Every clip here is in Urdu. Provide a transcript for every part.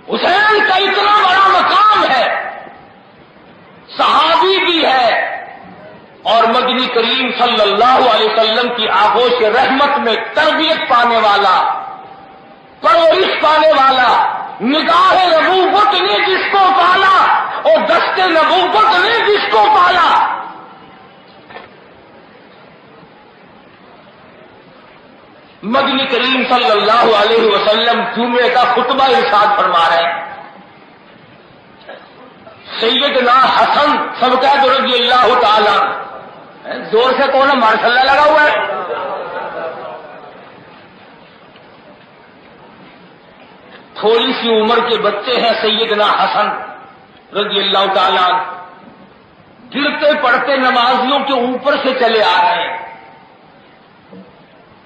حسین کا اتنا بڑا مقام ہے، صحابی بھی ہے اور مدنی کریم صلی اللہ علیہ وسلم کی آغوش رحمت میں تربیت پانے والا، پرورش پانے والا، نگاہ نبوت نے جس کو پالا اور دست نبوت نے جس کو پالا۔ مدنی کریم صلی اللہ علیہ وسلم جمعے کا خطبہ ارشاد فرما رہے ہیں، سیدنا حسن سب کا رضی اللہ تعالی، زور سے کون ماشاء اللہ لگا ہوا ہے، تھوڑی سی عمر کے بچے ہیں سیدنا حسن رضی اللہ تعالی، گرتے پڑتے نمازیوں کے اوپر سے چلے آ رہے ہیں۔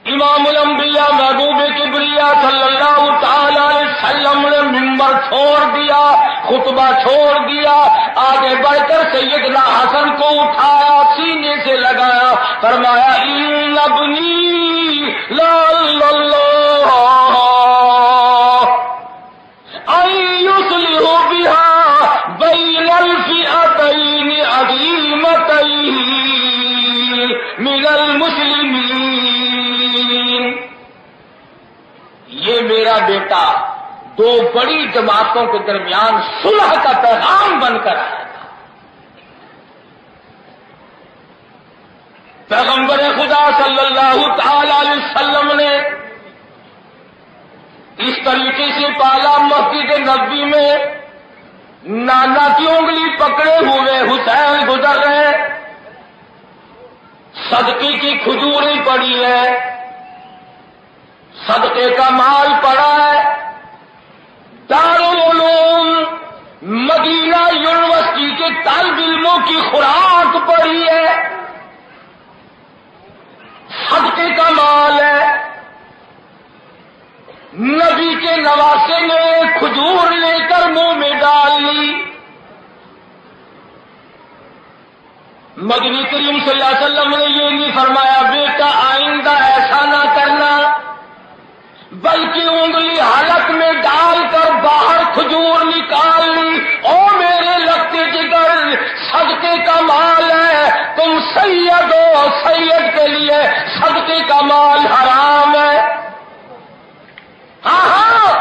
امام الانبیاء محبوب کبریا صلی اللہ تعالی علیہ وسلم نے ممبر چھوڑ دیا، خطبہ چھوڑ دیا، آگے بڑھ کر سیدنا حسن کو اٹھایا، سینے سے لگایا، فرمایا ان ابنی لعل اللہ ان یصلح بها بین الفئتین عظیمتین من المسلمین، یہ میرا بیٹا دو بڑی جماعتوں کے درمیان صلح کا پیغام بن کر آیا تھا۔ پیغمبر خدا صلی اللہ تعالی علیہ وسلم نے اس طریقے سے پالا، مسجد نبوی میں نانا کی انگلی پکڑے ہوئے حسین گزر رہے، صدقے کی کھجوریں پڑی ہے، صدقے کا مال پڑا ہے، دارالعلوم مدینہ یونیورسٹی کے طالب علموں کی خوراک پڑی ہے، صدقے کا مال ہے۔ نبی کے نواسے نے کھجور لے کر منہ میں ڈال لی۔ مدنی کریم صلی اللہ علیہ وسلم نے یہ نہیں فرمایا بیٹا آئندہ ایسا نہ کرنا، بلکہ انگلی حلق میں ڈال کر باہر کھجور نکال لی۔ او میرے لگتے جگر، صدقے کا مال ہے، تم سید ہو، سید کے لیے صدقے کا مال حرام ہے۔ ہاں ہاں،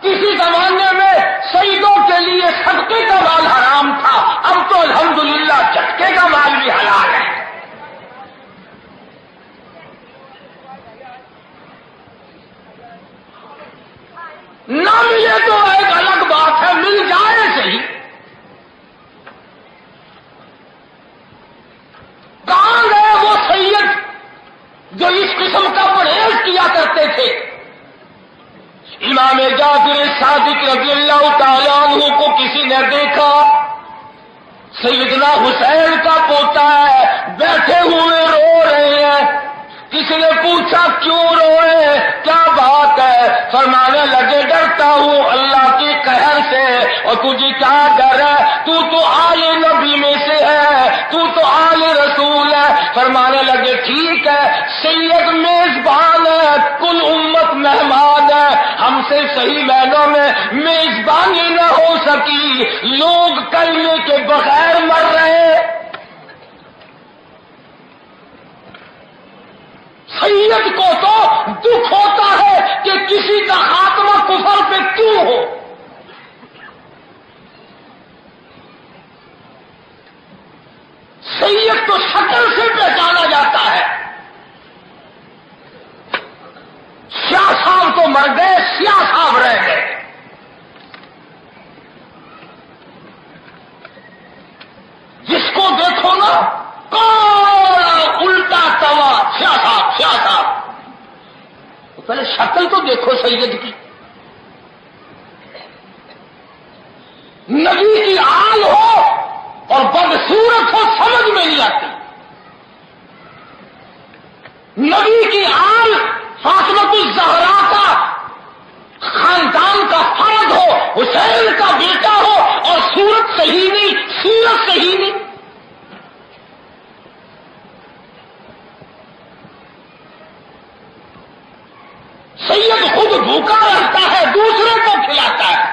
کسی زمانے میں سیدوں کے لیے صدقے کا مال حرام تھا، اب تو الحمدللہ جھٹکے کا مال بھی حلال ہے۔ نہ ملے تو ایک الگ بات ہے، مل جائے صحیح۔ کہاں گئے وہ سید جو اس قسم کا پرہیز کیا کرتے تھے؟ امام جعفر صادق رضی اللہ تعالیٰ عنہ کو کسی نے دیکھا، سیدنا حسین کا پوتا ہے، بیٹھے ہوئے رو رہے ہیں۔ کسی نے پوچھا کیوں روئے، کیا بات ہے؟ فرمانے لگے ڈرتا ہوں اللہ کے قہر سے۔ اور تجھے کیا ڈر ہے؟ تو آل نبی میں سے ہے، تو آل رسول ہے۔ فرمانے لگے ٹھیک ہے، سید میزبان ہے، کل امت مہمان ہے، ہم سے صحیح معنوں میں میزبانی نہ ہو سکی، لوگ کلمے کے بغیر مر رہے۔ سید کو تو دکھ ہوتا ہے کہ کسی کا خاتمہ کفر پہ کیوں ہو۔ سید تو شکل سے پہچانا جاتا ہے۔ سیاہ صاحب تو مر گئے، سیاہ صاحب رہ گئے۔ جس کو دیکھو نا کوڑا الٹا توا، سیاہ صاحب، سیاہ صاحب۔ پہلے شکل تو دیکھو سید کی، نبی کی آل ہو اور بدصورت ہو سمجھ میں نہیں آتی۔ نبی کی آل فاطمۃ الزہرا کا خاندان کا فرد ہو، حسین کا بیٹا ہو، اور صورت صحیح نہیں، سیرت صحیح نہیں۔ سید خود بھوکا رہتا ہے، دوسرے کو کھلاتا ہے۔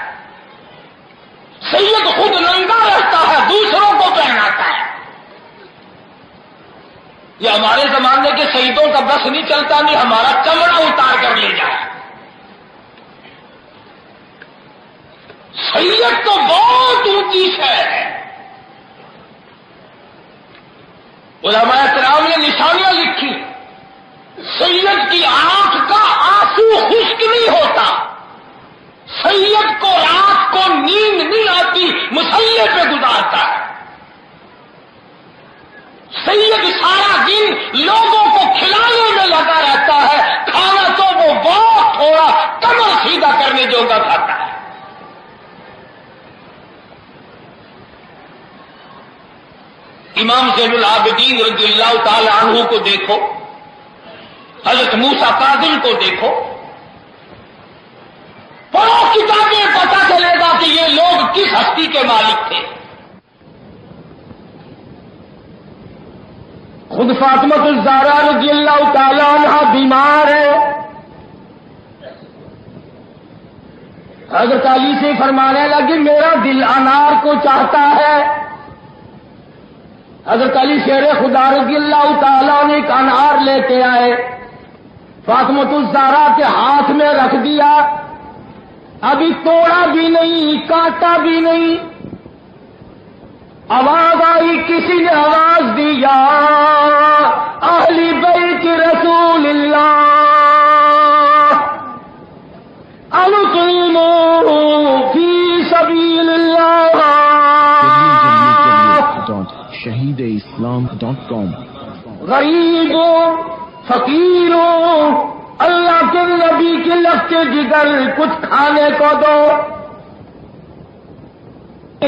یہ ہمارے زمانے کے شہیدوں کا بس نہیں چلتا، نہیں ہمارا چمڑا اتار کر لے جائے۔ سید تو بہت اونچی شے ہے۔ علماء کرام نے نشانیاں لکھی، سید کی آنکھ کا آنسو خشک نہیں ہوتا، سید کو رات کو نیند نہیں آتی، مصلے پہ گزارتا ہے۔ سید سارا دن لوگوں کو کھلانے میں لگا رہتا ہے، کھانا تو وہ بہت تھوڑا کمر سیدھا کرنے جوگا کھاتا ہے۔ امام زین العابدین رضی اللہ تعالی عنہ کو دیکھو، حضرت موسیٰ کاظم کو دیکھو، پڑھو کتابیں، پتہ چلے گا کہ یہ لوگ کس ہستی کے مالک تھے۔ خود فاطمہ الزہرا رضی اللہ تعالی عنہ بیمار ہے، حضرت علی سے فرمانے لگی میرا دل انار کو چاہتا ہے۔ حضرت علی شیر خدا رضی اللہ تعالیٰ نے ایک انار لے کے آئے، فاطمہ الزہرا کے ہاتھ میں رکھ دیا، ابھی توڑا بھی نہیں، کاٹا بھی نہیں، آواز آئی، کسی نے آواز دی، یا اہل بیت رسول اللہ انقیموا فی سبیل اللہ۔ shahideislam.com غریبوں، فقیروں، اللہ کے نبی کے لگتے جگر کچھ کھانے کو دو۔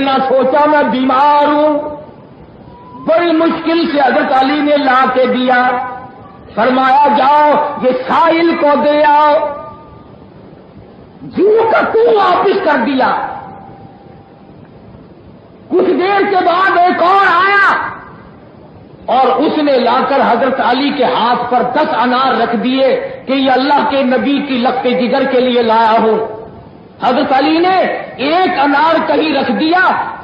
نہ سوچا میں بیمار ہوں، بڑی مشکل سے حضرت علی نے لا کے دیا، فرمایا جاؤ یہ سائل کو دے آؤ، جیوں کا تو واپس کر دیا۔ کچھ دیر کے بعد ایک اور آیا اور اس نے لا کر حضرت علی کے ہاتھ پر 10 انار رکھ دیے کہ یہ اللہ کے نبی کی لقب جگر کے لیے لایا ہوں۔ حضرت علی نے ایک انار کہیں رکھ دیا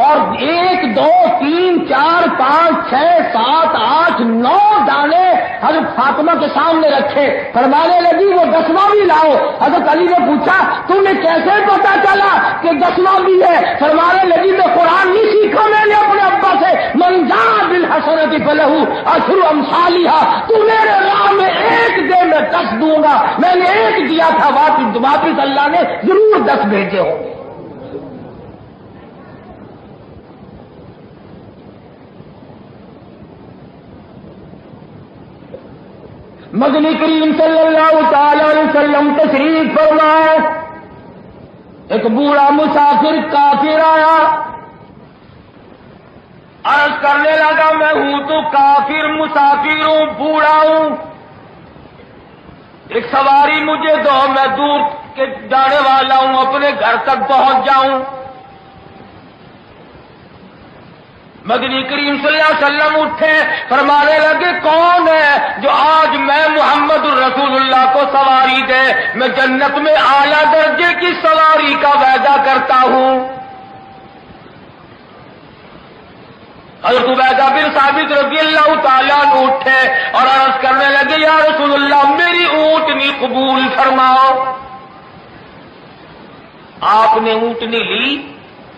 اور 1 2 3 4 5 6 7 8 9 دانے حضرت فاطمہ کے سامنے رکھے، فرمانے لگی وہ 10واں بھی لاؤ۔ حضرت علی نے پوچھا تم نے کیسے پتا چلا کہ 10واں بھی ہے؟ فرمانے لگی میں قرآن نہیں سیکھا میں نے اپنے ابا سے، من جاء بالحسنۃ فلہ عشر امثالھا، تو میرے راہ میں 1 دے میں 10 دوں گا، میں نے 1 دیا تھا، واپس اللہ نے ضرور 10 بھیجے ہوں گے۔ مدنی کریم صلی اللہ تعالی علیہ وسلم تشریف فرمائے، ایک بوڑھا مسافر کافر آیا، عرض کرنے لگا میں ہوں تو کافر مسافر ہوں، بوڑھا ہوں، ایک سواری مجھے دو، میں دور کے جانے والا ہوں، اپنے گھر تک پہنچ جاؤں۔ مدنی کریم صلی اللہ علیہ وسلم اٹھے، فرمانے لگے کون ہے جو آج میں محمد الرسول اللہ کو سواری دے؟ میں جنت میں اعلیٰ درجے کی سواری کا وعدہ کرتا ہوں۔ حضرت عبیدہ بن ثابت رضی اللہ تعالیٰ عنہ اٹھے اور عرض کرنے لگے یا رسول اللہ میری اونٹنی قبول فرماؤ۔ آپ نے اونٹنی لی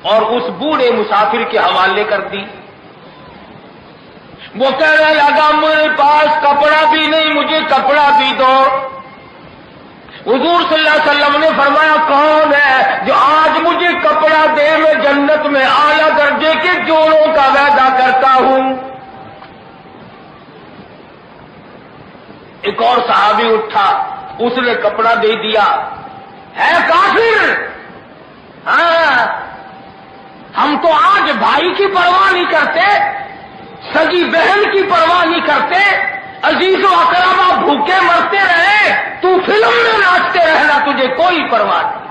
اور اس بوڑھے مسافر کے حوالے کر دی۔ وہ کہنے لگا میرے پاس کپڑا بھی نہیں، مجھے کپڑا بھی دو۔ حضور صلی اللہ علیہ وسلم نے فرمایا کون ہے جو آج مجھے کپڑا دے؟ میں جنت میں اعلیٰ درجے کے جوڑوں کا وعدہ کرتا ہوں۔ ایک اور صحابی اٹھا، اس نے کپڑا دے دیا۔ ہے کافر؟ ہاں، ہم تو آج بھائی کی پرواہ نہیں کرتے، سگی بہن کی پرواہ نہیں کرتے، عزیز و اقربا بھوکے مرتے رہے، تو فلم میں ناچتے رہنا، تجھے کوئی پرواہ نہیں۔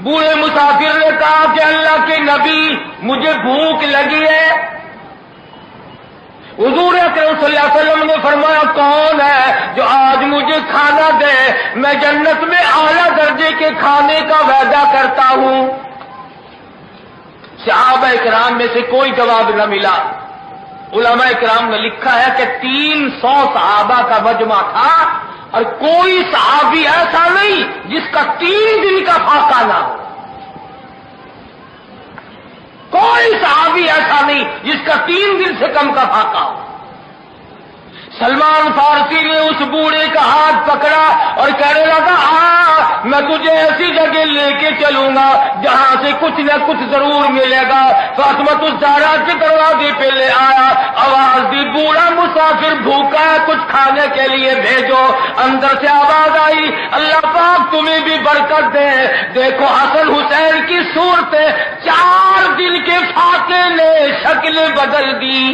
بوڑھے مسافر نے کہا کہ اللہ کے نبی مجھے بھوک لگی ہے۔ حضور اکرم صلی اللہ علیہ وسلم نے فرمایا کون ہے جو آج مجھے کھانا دے؟ میں جنت میں اعلیٰ درجے کے کھانے کا وعدہ کرتا ہوں۔ صحابہ کرام میں سے کوئی جواب نہ ملا۔ علماء کرام نے لکھا ہے کہ 300 صحابہ کا مجمع تھا اور کوئی صحابی ایسا نہیں جس کا 3 دن کا فاقہ نہ ہو، کوئی صحابی ایسا نہیں جس کا 3 دن سے کم کا فاقہ ہو۔ سلمان فارسی نے اس بوڑھے کا ہاتھ پکڑا اور کہنے لگا میں تجھے ایسی جگہ لے کے چلوں گا جہاں سے کچھ نہ کچھ ضرور ملے گا۔ فاطمہ الزہرا کے دروازے پہ لے آیا، آواز دی بوڑھا مسافر بھوکا ہے، کچھ کھانے کے لیے بھیجو۔ اندر سے آواز آئی اللہ پاک تمہیں بھی برکت دے، دیکھو حسن حسین کی صورتیں 4 دن کے فاقے نے شکل بدل دی۔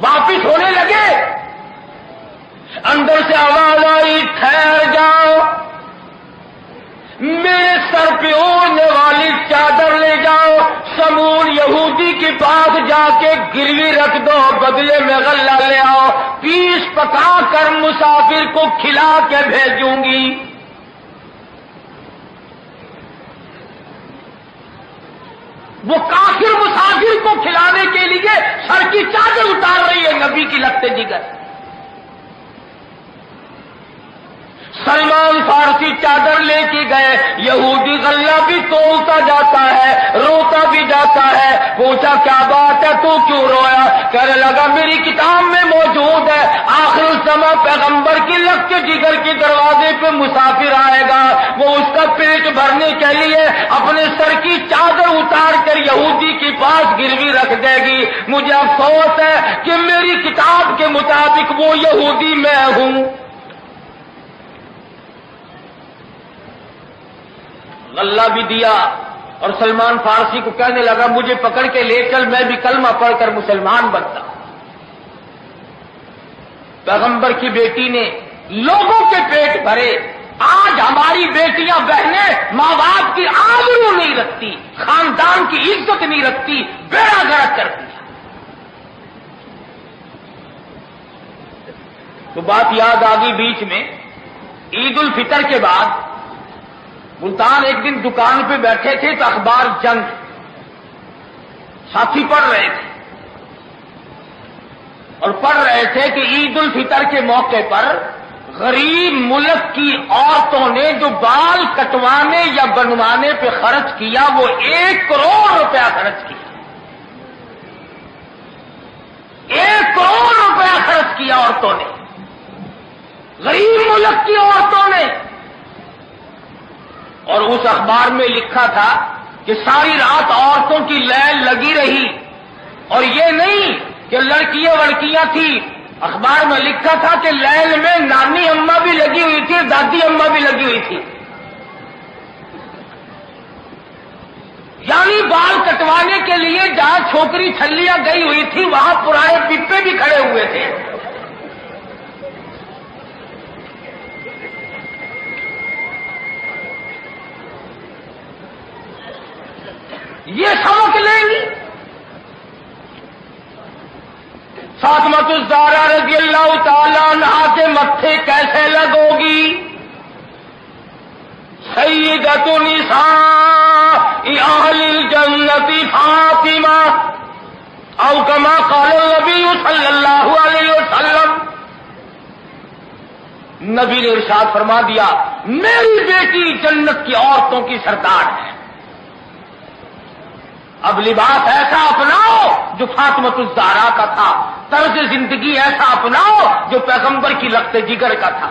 واپس ہونے لگے، اندر سے آواز آئی ٹھہر جاؤ، میرے سر پہ اوڑھنے والی چادر لے جاؤ، سمون یہودی کے پاس جا کے گروی رکھ دو، بدلے میں غلہ لے آؤ، پیس پکا کر مسافر کو کھلا کے بھیجوں گی۔ وہ کافر مسافر کو کھلانے کے لیے سر کی چادر اتار رہی ہے نبی کی لگتے جگر۔ سلمان فارسی چادر لے کے گئے، یہودی غلہ بھی تولتا جاتا ہے، روتا بھی جاتا ہے۔ پوچھا کیا بات ہے، تو کیوں رویا؟ کہنے لگا میری کتاب میں موجود ہے آخر الزماں پیغمبر کی لگتے جگر کے دروازے پہ مسافر آئے گا، وہ اس کا پیٹ بھرنے کے لیے اپنے سر کی چادر اتار کر یہودی کے پاس گروی رکھ دے گی۔ مجھے افسوس ہے کہ میری کتاب کے مطابق وہ یہودی میں ہوں۔ غلہ بھی دیا اور سلمان فارسی کو کہنے لگا مجھے پکڑ کے لے چل، میں بھی کلمہ پڑھ کر مسلمان بنتا۔ پیغمبر کی بیٹی نے لوگوں کے پیٹ بھرے، آج ہماری بیٹیاں بہنیں ماں باپ کی آبرو نہیں رکھتی، خاندان کی عزت نہیں رکھتی، بیڑا گرک کرتی۔ تو بات یاد آ گئی بیچ میں، عید الفطر کے بعد ملتان ایک دن دکان پہ بیٹھے تھے تو اخبار جنگ ساتھی پڑھ رہے تھے اور پڑھ رہے تھے کہ عید الفطر کے موقع پر غریب ملک کی عورتوں نے جو بال کٹوانے یا بنوانے پہ خرچ کیا وہ 1 کروڑ روپیہ خرچ کیا، 1 کروڑ روپیہ خرچ کیا عورتوں نے، غریب ملک کی عورتوں نے۔ اور اس اخبار میں لکھا تھا کہ ساری رات عورتوں کی لائن لگی رہی، اور یہ نہیں کہ لڑکیاں وڑکیاں تھیں، اخبار میں لکھا تھا کہ لائن میں نانی اماں بھی لگی ہوئی تھی، دادی اماں بھی لگی ہوئی تھی، یعنی بال کٹوانے کے لیے جہاں چھوکری چھلیاں گئی ہوئی تھی وہاں پرانے پپے بھی کھڑے ہوئے تھے۔ یہ سبق لیں گی۔ فاطمہ الزہرا رضی اللہ تعالی عنہا کے متھے کیسے لگو گی؟ سیدۃ نساء اہل الجنت فاطمہ او کما قال النبی صلی اللہ علیہ وسلم۔ نبی نے ارشاد فرما دیا میری بیٹی جنت کی عورتوں کی سردار ہے۔ اب لباس ایسا اپناؤ جو فاطمہ الزہرا کا تھا، طرز زندگی ایسا اپناؤ جو پیغمبر کی لگتے جگر کا تھا۔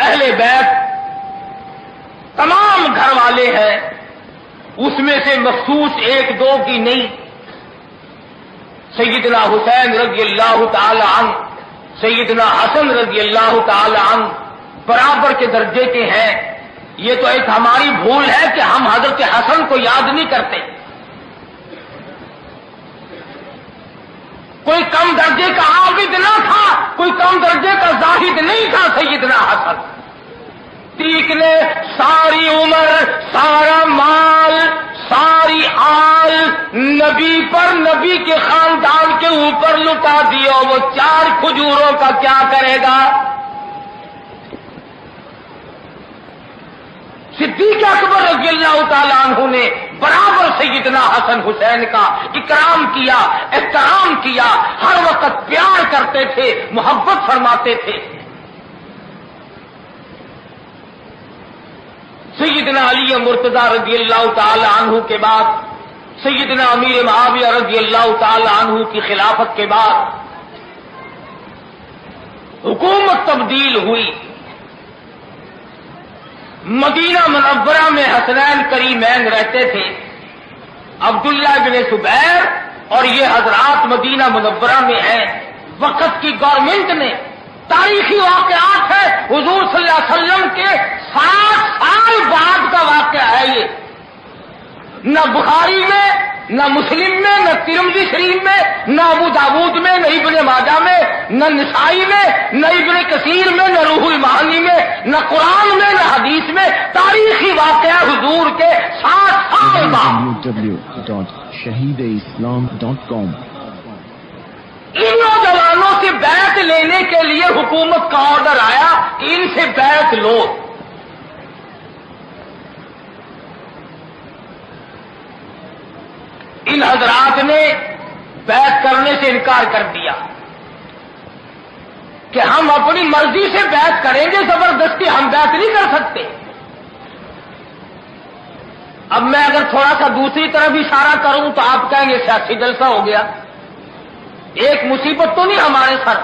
اہل بیت تمام گھر والے ہیں، اس میں سے مخصوص 1-2 کی نہیں۔ سیدنا حسین رضی اللہ تعالی عنہ، سیدنا حسن رضی اللہ تعالی عنہ برابر کے درجے کے ہیں۔ یہ تو ایک ہماری بھول ہے کہ ہم حضرت حسن کو یاد نہیں کرتے۔ کوئی کم درجے کا عابد نہ تھا، کوئی کم درجے کا زاہد نہیں تھا سیدنا حسن۔ ٹھیک نے ساری عمر، سارا مال، ساری مال نبی پر، نبی کے خاندان کے اوپر لٹا دیا، وہ 4 کھجوروں کا کیا کرے گا؟ صدیق اکبر رضی اللہ تعالیٰ عنہ نے برابر سیدنا حسن حسین کا اکرام کیا، احترام کیا، ہر وقت پیار کرتے تھے، محبت فرماتے تھے۔ سیدنا علی مرتضی رضی اللہ تعالی عنہ کے بعد، سیدنا امیر معاویہ رضی اللہ تعالی عنہ کی خلافت کے بعد حکومت تبدیل ہوئی۔ مدینہ منورہ میں حسنین کریمین رہتے تھے، عبداللہ بن زبیر، اور یہ حضرات مدینہ منورہ میں ہیں۔ وقت کی گورنمنٹ نے، تاریخی واقعات ہے، حضور صلی اللہ علیہ وسلم کے 60 سال بعد کا واقعہ ہے یہ۔ نہ بخاری میں، نہ مسلم میں، نہ ترمذی شریف میں، نہ ابو داود میں، نہ ابن ماجہ میں، نہ نسائی میں، نہ ابن کثیر میں، نہ روح المعانی میں، نہ قرآن میں، نہ حدیث میں، تاریخی واقعہ حضور کے 60 سال بعد۔ www.shahideislam.com ان نوجوانوں سے بیعت لینے کے لیے حکومت کا آرڈر آیا کہ ان سے بیعت لو۔ ان حضرات نے بیعت کرنے سے انکار کر دیا کہ ہم اپنی مرضی سے بیعت کریں گے، زبردستی ہم بیعت نہیں کر سکتے۔ اب میں اگر تھوڑا سا دوسری طرف اشارہ کروں تو آپ کہیں گے سیاسی جلسہ ہو گیا، ایک مصیبت تو نہیں ہمارے سر،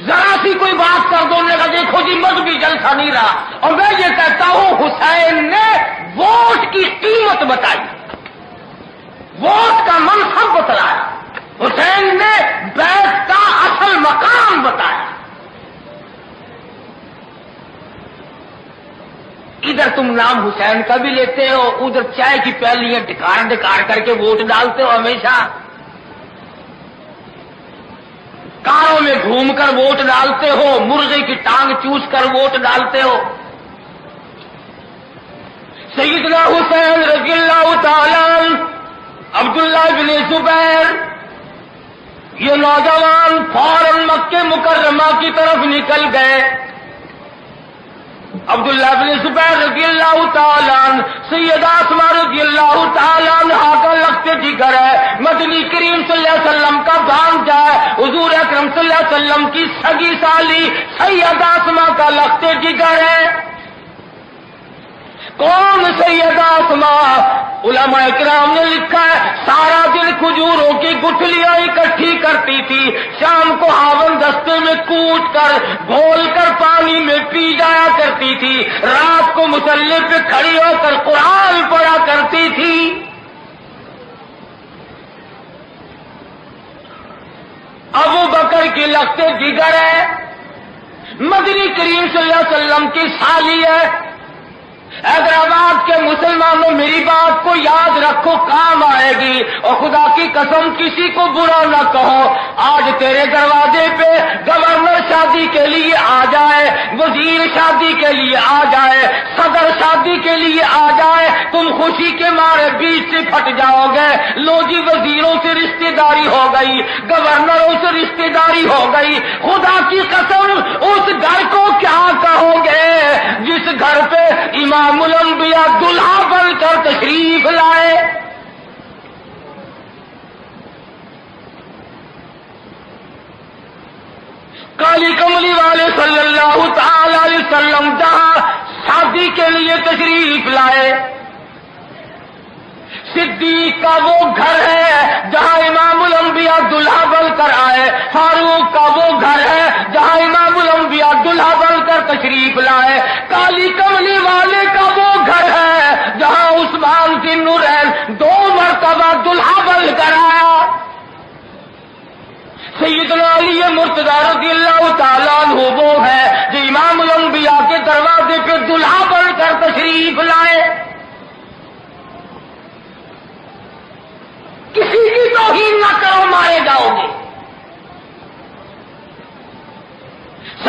ذرا سی کوئی بات کر دو، نے کہا دیکھو جی مذہبی جلسہ نہیں رہا۔ اور میں یہ کہتا ہوں حسین نے ووٹ کی قیمت بتائی، ووٹ کا منصب بتلایا، حسین نے بیعت کا اصل مقام بتایا۔ ادھر تم نام حسین کا بھی لیتے ہو، ادھر چائے کی پیالیاں ڈکار کر کے ووٹ ڈالتے ہو، ہمیشہ کاروں میں گھوم کر ووٹ ڈالتے ہو، مرغے کی ٹانگ چوس کر ووٹ ڈالتے ہو۔ سیدنا حسین رضی اللہ تعالی عبداللہ بن زبیر، یہ نوجوان فوراً مکہ مکرمہ کی طرف نکل گئے۔ عبداللہ بن زبیر رضی اللہ تعالیٰ عنہ سیدہ اسماء رضی اللہ تعالیٰ عنہ کا لگتے جگر ہے، مدنی کریم صلی اللہ علیہ وسلم کا بھانجا ہے، حضور اکرم صلی اللہ علیہ وسلم کی سگی سالی سیدہ اسماء کا لگتے جگر ہے۔ کون سیدہ اسماء؟ علماء اکرام نے لکھا ہے سارا دن کھجوروں کی گٹھلیاں اکٹھی کرتی تھی، شام کو ہاون دستے میں کوٹ کر گھول کر پانی میں پی جایا کرتی تھی، رات کو مصلی پہ کھڑی ہو کر قرآن پڑھا کرتی تھی۔ ابو بکر کی لگتے جگر ہے، مدنی کریم صلی اللہ علیہ وسلم کی سالی ہے۔ حیدرآباد کے مسلمانوں میری بات کو یاد رکھو، کام آئے گی، اور خدا کی قسم کسی کو برا نہ کہو۔ آج تیرے دروازے پہ گورنر شادی کے لیے آ جائے، وزیر شادی کے لیے آ جائے، صدر شادی کے لیے آ جائے، تم خوشی کے مارے بیچ سے پھٹ جاؤ گے۔ لو جی وزیروں سے رشتہ داری ہو گئی، گورنروں سے رشتہ داری ہو گئی، خدا کی قسم اس گھر کو کیا کہو گے جس گھر پہ امام الانبیاء دلہا بن کر تشریف لائے۔ کالی کملی والے صلی اللہ تعالی علیہ وسلم جہاں شادی کے لیے تشریف لائے، صدیق کا وہ گھر ہے جہاں امام الانبیاء دلہا بن کر آئے، فاروق کا وہ گھر ہے جہاں امام الانبیاء دلہا بن کر تشریف لائے، کالی کملی والے کا وہ گھر ہے جہاں عثمان کی نورین 2 مرتبہ دلہا بن کر آیا۔ سیدنا علی مرتضی رضی اللہ تعالیٰ عنہ وہ ہے جو امام الانبیاء کے دروازے پہ دلہا بن کر تشریف لائے۔ کسی کی توہین نہ کرو، مارے جاؤ گے۔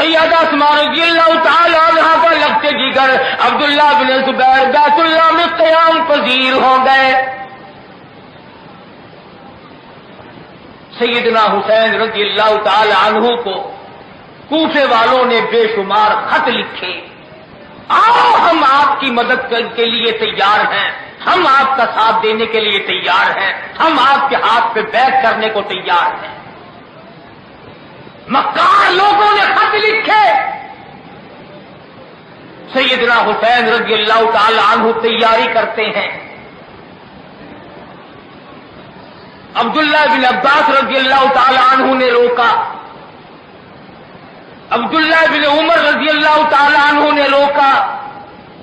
سیدہ اسماء رضی اللہ تعالی عنہا کا لگتے جگر عبداللہ بن زبیر بیت اللہ میں قیام پذیر ہو گئے. سیدنا حسین رضی اللہ تعالی عنہ کو کوفے والوں نے بے شمار خط لکھے. آؤ ہم آپ کی مدد کے لیے تیار ہیں، ہم آپ کا ساتھ دینے کے لیے تیار ہیں، ہم آپ کے ہاتھ پہ بیعت کرنے کو تیار ہیں. مکار لوگوں نے خط لکھے. سیدنا حسین رضی اللہ تعالی عنہ تیاری کرتے ہیں. عبداللہ بن عباس رضی اللہ تعالی عنہ نے روکا، عبداللہ بن عمر رضی اللہ تعالی عنہ نے روکا،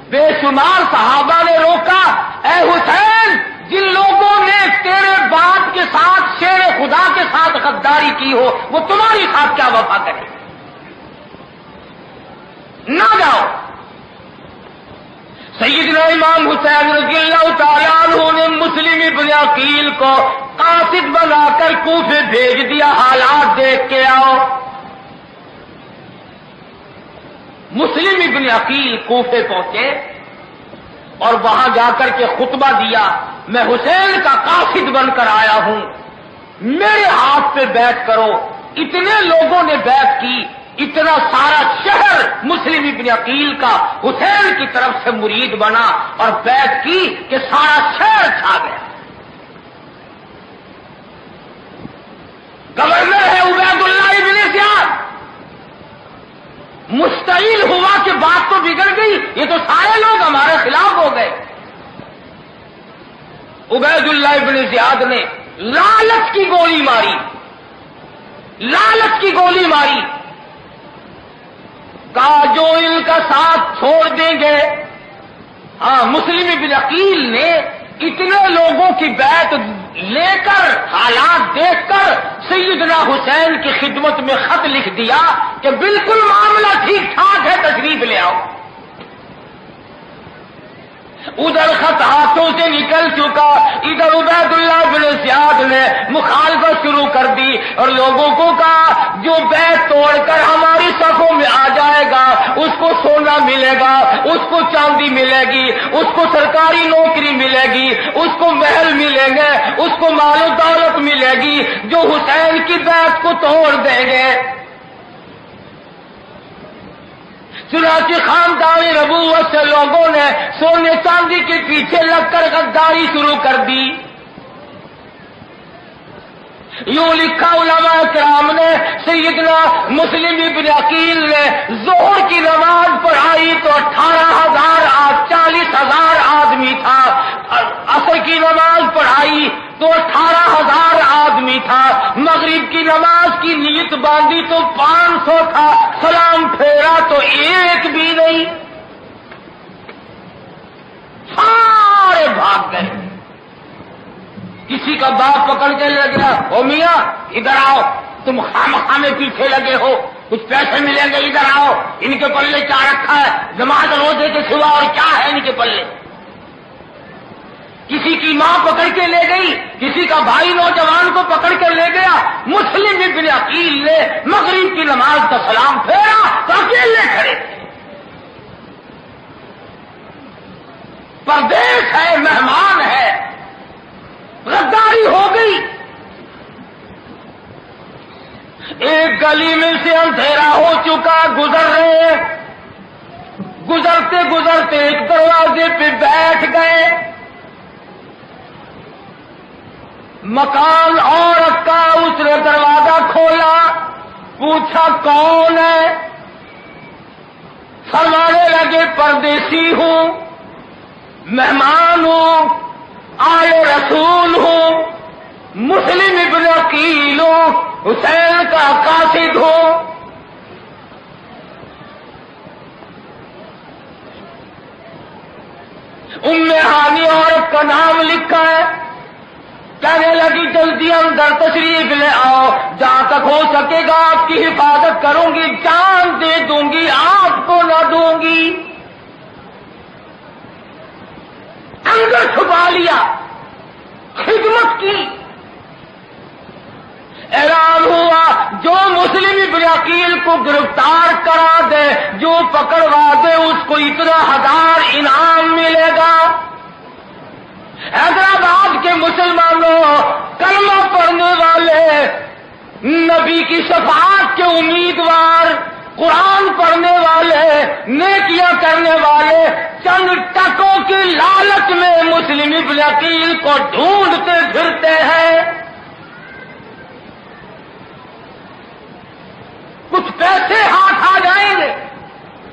بے شمار صحابہ نے روکا. اے حسین، جن لوگوں نے تیرے باپ کے ساتھ شیر خدا کے ساتھ غداری کی ہو وہ تمہاری ساتھ کیا وفا کرے، نہ جاؤ. سیدنا امام حسین رضی اللہ تعالی عنہ نے مسلم ابن عقیل کو قاصد بنا کر کوفے بھیج دیا، حالات دیکھ کے آؤ. مسلم ابن عقیل کوفے پہنچے اور وہاں جا کر کے خطبہ دیا، میں حسین کا قاصد بن کر آیا ہوں، میرے ہاتھ پہ بیعت کرو. اتنے لوگوں نے بیعت کی، اتنا سارا شہر مسلم ابن عقیل کا حسین کی طرف سے مرید بنا اور بیعت کی کہ سارا شہر چھا گیا. گورنر ہے عبید اللہ ابن زیاد، مشتعل ہوا کہ بات تو بگڑ گئی، یہ تو سارے لوگ ہمارے خلاف ہو گئے. عبید اللہ ابن زیاد نے لالچ کی گولی ماری، لالچ کی گولی ماری. کہا جو ان کا ساتھ چھوڑ دیں گے. ہاں، مسلم ابن عقیل نے اتنے لوگوں کی بیعت لے کر، حالات دیکھ کر سیدنا حسین کی خدمت میں خط لکھ دیا کہ بالکل معاملہ ٹھیک ٹھاک ہے، تشریف لے آؤ. ادھر خط ہاتھوں سے نکل چکا، ادھر عبید اللہ بن زیاد نے مخالفت شروع کر دی اور لوگوں کو کہا جو بیعت توڑ کر ہماری صفوں میں آ جائے گا اس کو سونا ملے گا، اس کو چاندی ملے گی، اس کو سرکاری نوکری ملے گی، اس کو محل ملیں گے، اس کو مال و دولت ملے گی. جو حسین کی بیعت کو توڑ دیں گے. چنانچہ خاندانی نبوت سے لوگوں نے سونے چاندی کے پیچھے لگ کر غداری شروع کر دی. یوں لکھا علماء کرام نے، سیدنا مسلم ابن عقیل نے ظہر کی نماز پڑھائی تو 18,000 40,000 آدمی تھا. عصر کی نماز پڑھائی تو 18,000 آدمی تھا. مغرب کی نماز کی نیت باندھی تو 500 تھا. سلام پھیرا تو ایک بھی نہیں، سارے بھاگ گئے. کسی کا باپ پکڑ کے لے گیا، او میاں ادھر آؤ، تم خامخواہ میں پیچھے لگے ہو، کچھ پیسے ملیں گے، ادھر آؤ، ان کے پلے کیا رکھا ہے، نماز روزے کے سوا اور کیا ہے ان کے پلے. کسی کی ماں پکڑ کے لے گئی، کسی کا بھائی نوجوان کو پکڑ کے لے گیا. مسلم ابن عقیل نے مغرب کی نماز کا سلام پھیرا تو اکیلے کھڑے تھے. پردیس ہے، مہمان ہے، غداری ہو گئی. ایک گلی میں سے اندھیرا ہو چکا، گزر رہے، گزرتے گزرتے ایک دروازے پہ بیٹھ گئے. مکان عورت کا، اس نے دروازہ کھولا، پوچھا کون ہے. فرمانے لگے پردیسی ہوں، مہمان ہوں، آئے رسول ہوں، مسلم ابن عقیل ہوں، حسین کا قاصد ہوں. ام ہانی عورت کا نام لکھا ہے. کہنے لگی جلدی اندر تشریف لے آؤ، جہاں تک ہو سکے گا آپ کی حفاظت کروں گی، جان دے دوں گی، آپ کو نہ دوں گی. اندر چھپا لیا، خدمت کی. اعلان ہوا جو مسلم ابن عقیل کو گرفتار کرا دے، جو پکڑوا دے، اس کو اتنا 1000 انعام ملے گا۔ حیدرآباد کے مسلمانوں، کلمہ پڑھنے والے، نبی کی شفاعت کے امیدوار، قرآن پڑھنے والے، نیکیاں کرنے والے، چند ٹکوں کی لالچ میں مسلم ابن عقیل کو ڈھونڈتے پھرتے ہیں۔ کچھ پیسے ہاتھ آ جائیں گے،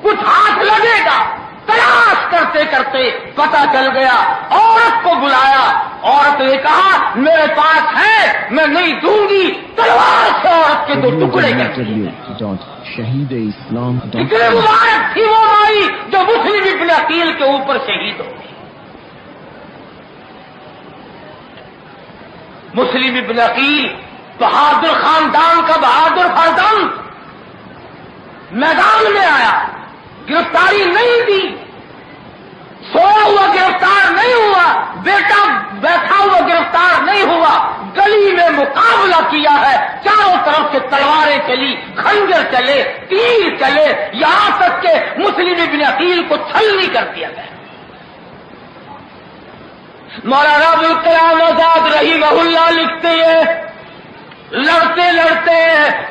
کچھ ہاتھ لگے گا، تلاش کرتے کرتے پتہ چل گیا، عورت کو بلایا، عورت نے کہا میرے پاس ہے، میں نہیں دوں گی، تلوار سے عورت کے 2 ٹکڑے کر دیے۔ اتنے مبارک تھی وہ مائی جو مسلم ابن عقیل کے اوپر شہید ہو گئی۔ مسلم ابن عقیل بہادر خاندان کا بہادر فرزند میدان میں آیا، گرفتاری نہیں دی، سویا ہوا گرفتار نہیں ہوا، بیٹا بیٹھا ہوا گرفتار نہیں ہوا، گلی میں مقابلہ کیا ہے، چاروں طرف سے تلواریں چلی، خنجر چلے، تیر چلے، یہاں تک کہ مسلم ابن عقیل کو چھلنی کر دیا گیا۔ مولانا ابوالکلام آزاد رحمہ اللہ لکھتے ہیں، لڑتے لڑتے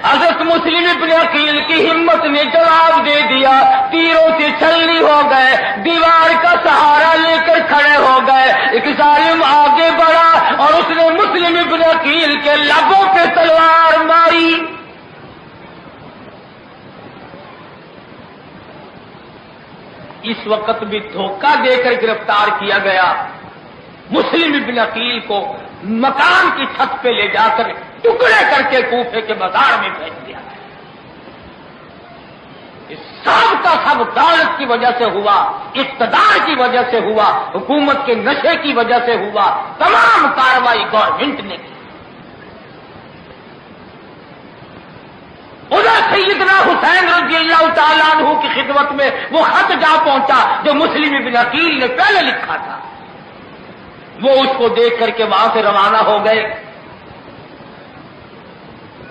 حضرت مسلم ابن عقیل کی ہمت نے جواب دے دیا، تیروں سے چھلنی ہو گئے، دیوار کا سہارا لے کر کھڑے ہو گئے، ایک ظالم آگے بڑھا اور اس نے مسلم ابن عقیل کے لبوں پہ تلوار ماری۔ اس وقت بھی دھوکہ دے کر گرفتار کیا گیا، مسلم ابن عقیل کو مکان کی چھت پہ لے جا کر ٹکڑے کر کے کوفے کے بازار میں بھیج دیا گیا۔ اس سب کا سب دولت کی وجہ سے ہوا، اقتدار کی وجہ سے ہوا، حکومت کے نشے کی وجہ سے ہوا، تمام کارروائی گورنمنٹ نے کی۔ ادھر سیدنا حسین رضی اللہ تعالیٰ عنہ کی خدمت میں وہ خط جا پہنچا جو مسلم ابن عقیل نے پہلے لکھا تھا، وہ اس کو دیکھ کر کے وہاں سے روانہ ہو گئے۔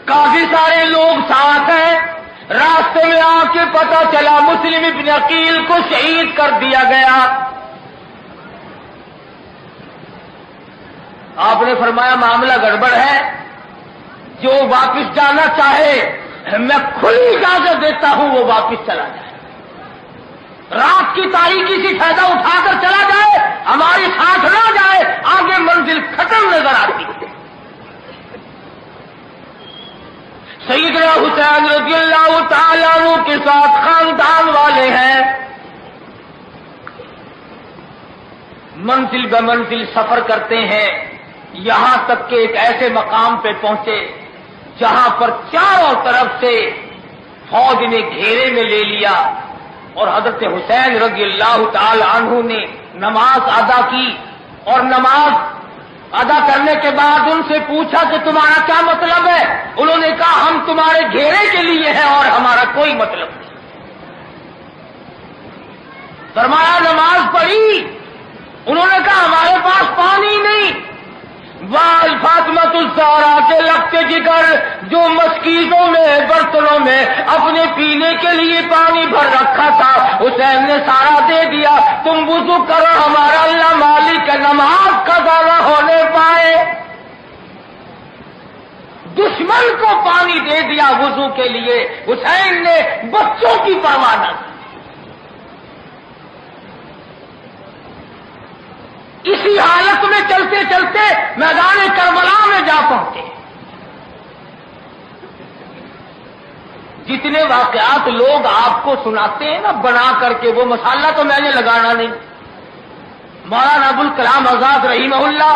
کافی سارے لوگ ساتھ ہیں، راستے میں آ کے پتا چلا مسلم ابن عقیل کو شہید کر دیا گیا۔ آپ نے فرمایا معاملہ گڑبڑ ہے، جو واپس جانا چاہے میں کھلی اجازت دیتا ہوں وہ واپس چلا جائے، رات کی تاریکی سے فائدہ اٹھا کر چلا جائے، ہمارے ساتھ نہ جائے، آگے منزل ختم نظر آتی ہے۔ سیدنا حسین رضی اللہ تعالیٰ عنہ کے ساتھ خاندان والے ہیں، منزل بہ منزل سفر کرتے ہیں، یہاں تک کہ ایک ایسے مقام پہ پہنچے جہاں پر چاروں طرف سے فوج نے گھیرے میں لے لیا، اور حضرت حسین رضی اللہ تعالی عنہ نے نماز ادا کی، اور نماز ادا کرنے کے بعد ان سے پوچھا کہ تمہارا کیا مطلب ہے؟ انہوں نے کہا ہم تمہارے گھیرے کے لیے ہیں اور ہمارا کوئی مطلب نہیں۔ فرمایا نماز پڑھی، انہوں نے کہا ہمارے پاس پانی نہیں۔ وال فاطمہ الزہرا کے لگتے جگر جو مسکیزوں میں برتنوں میں اپنے پینے کے لیے پانی بھر رکھا تھا، حسین نے سارا دے دیا، تم وضو کرو، ہمارا اللہ مالک نماز قضا نہ ہونے پائے۔ دشمن کو پانی دے دیا وضو کے لیے، حسین نے بچوں کی پرواہ نہ کی۔ اسی حالت میں چلتے چلتے میدان کربلا میں جا پہنچے۔ جتنے واقعات لوگ آپ کو سناتے ہیں نا بنا کر کے، وہ مسالہ تو میں نے لگانا نہیں۔ مولانا ابوالکلام آزاد رحمہ اللہ،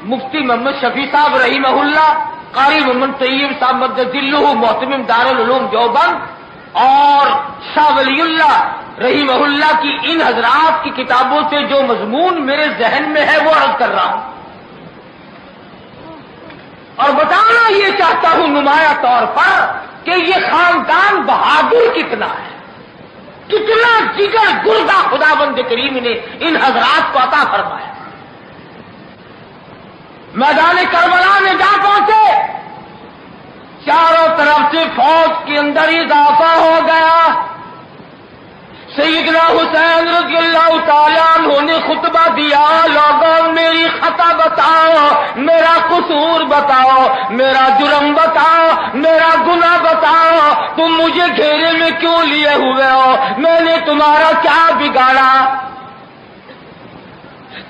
مفتی محمد شفیع صاحب رحمہ اللہ، قاری محمد طیب صاحب مدذلہ محتمم دارالعلوم دیوبند، اور شاہ ولی اللہ رحمہ اللہ کی ان حضرات کی کتابوں سے جو مضمون میرے ذہن میں ہے وہ عرض کر رہا ہوں، اور بتانا یہ چاہتا ہوں نمایاں طور پر کہ یہ خاندان بہادر کتنا ہے، کتنا جگر گردہ خداوند کریم نے ان حضرات کو عطا فرمایا۔ میدان کربلا میں جا پہنچے، چاروں طرف سے فوج کے اندر اضافہ ہو گیا. سیدنا حسین رضی اللہ تعالیٰ عنہ نے خطبہ دیا، لوگوں میری خطا بتاؤ، میرا قصور بتاؤ، میرا جرم بتاؤ، میرا گناہ بتاؤ، تم مجھے گھیرے میں کیوں لیے ہوئے ہو؟ میں نے تمہارا کیا بگاڑا؟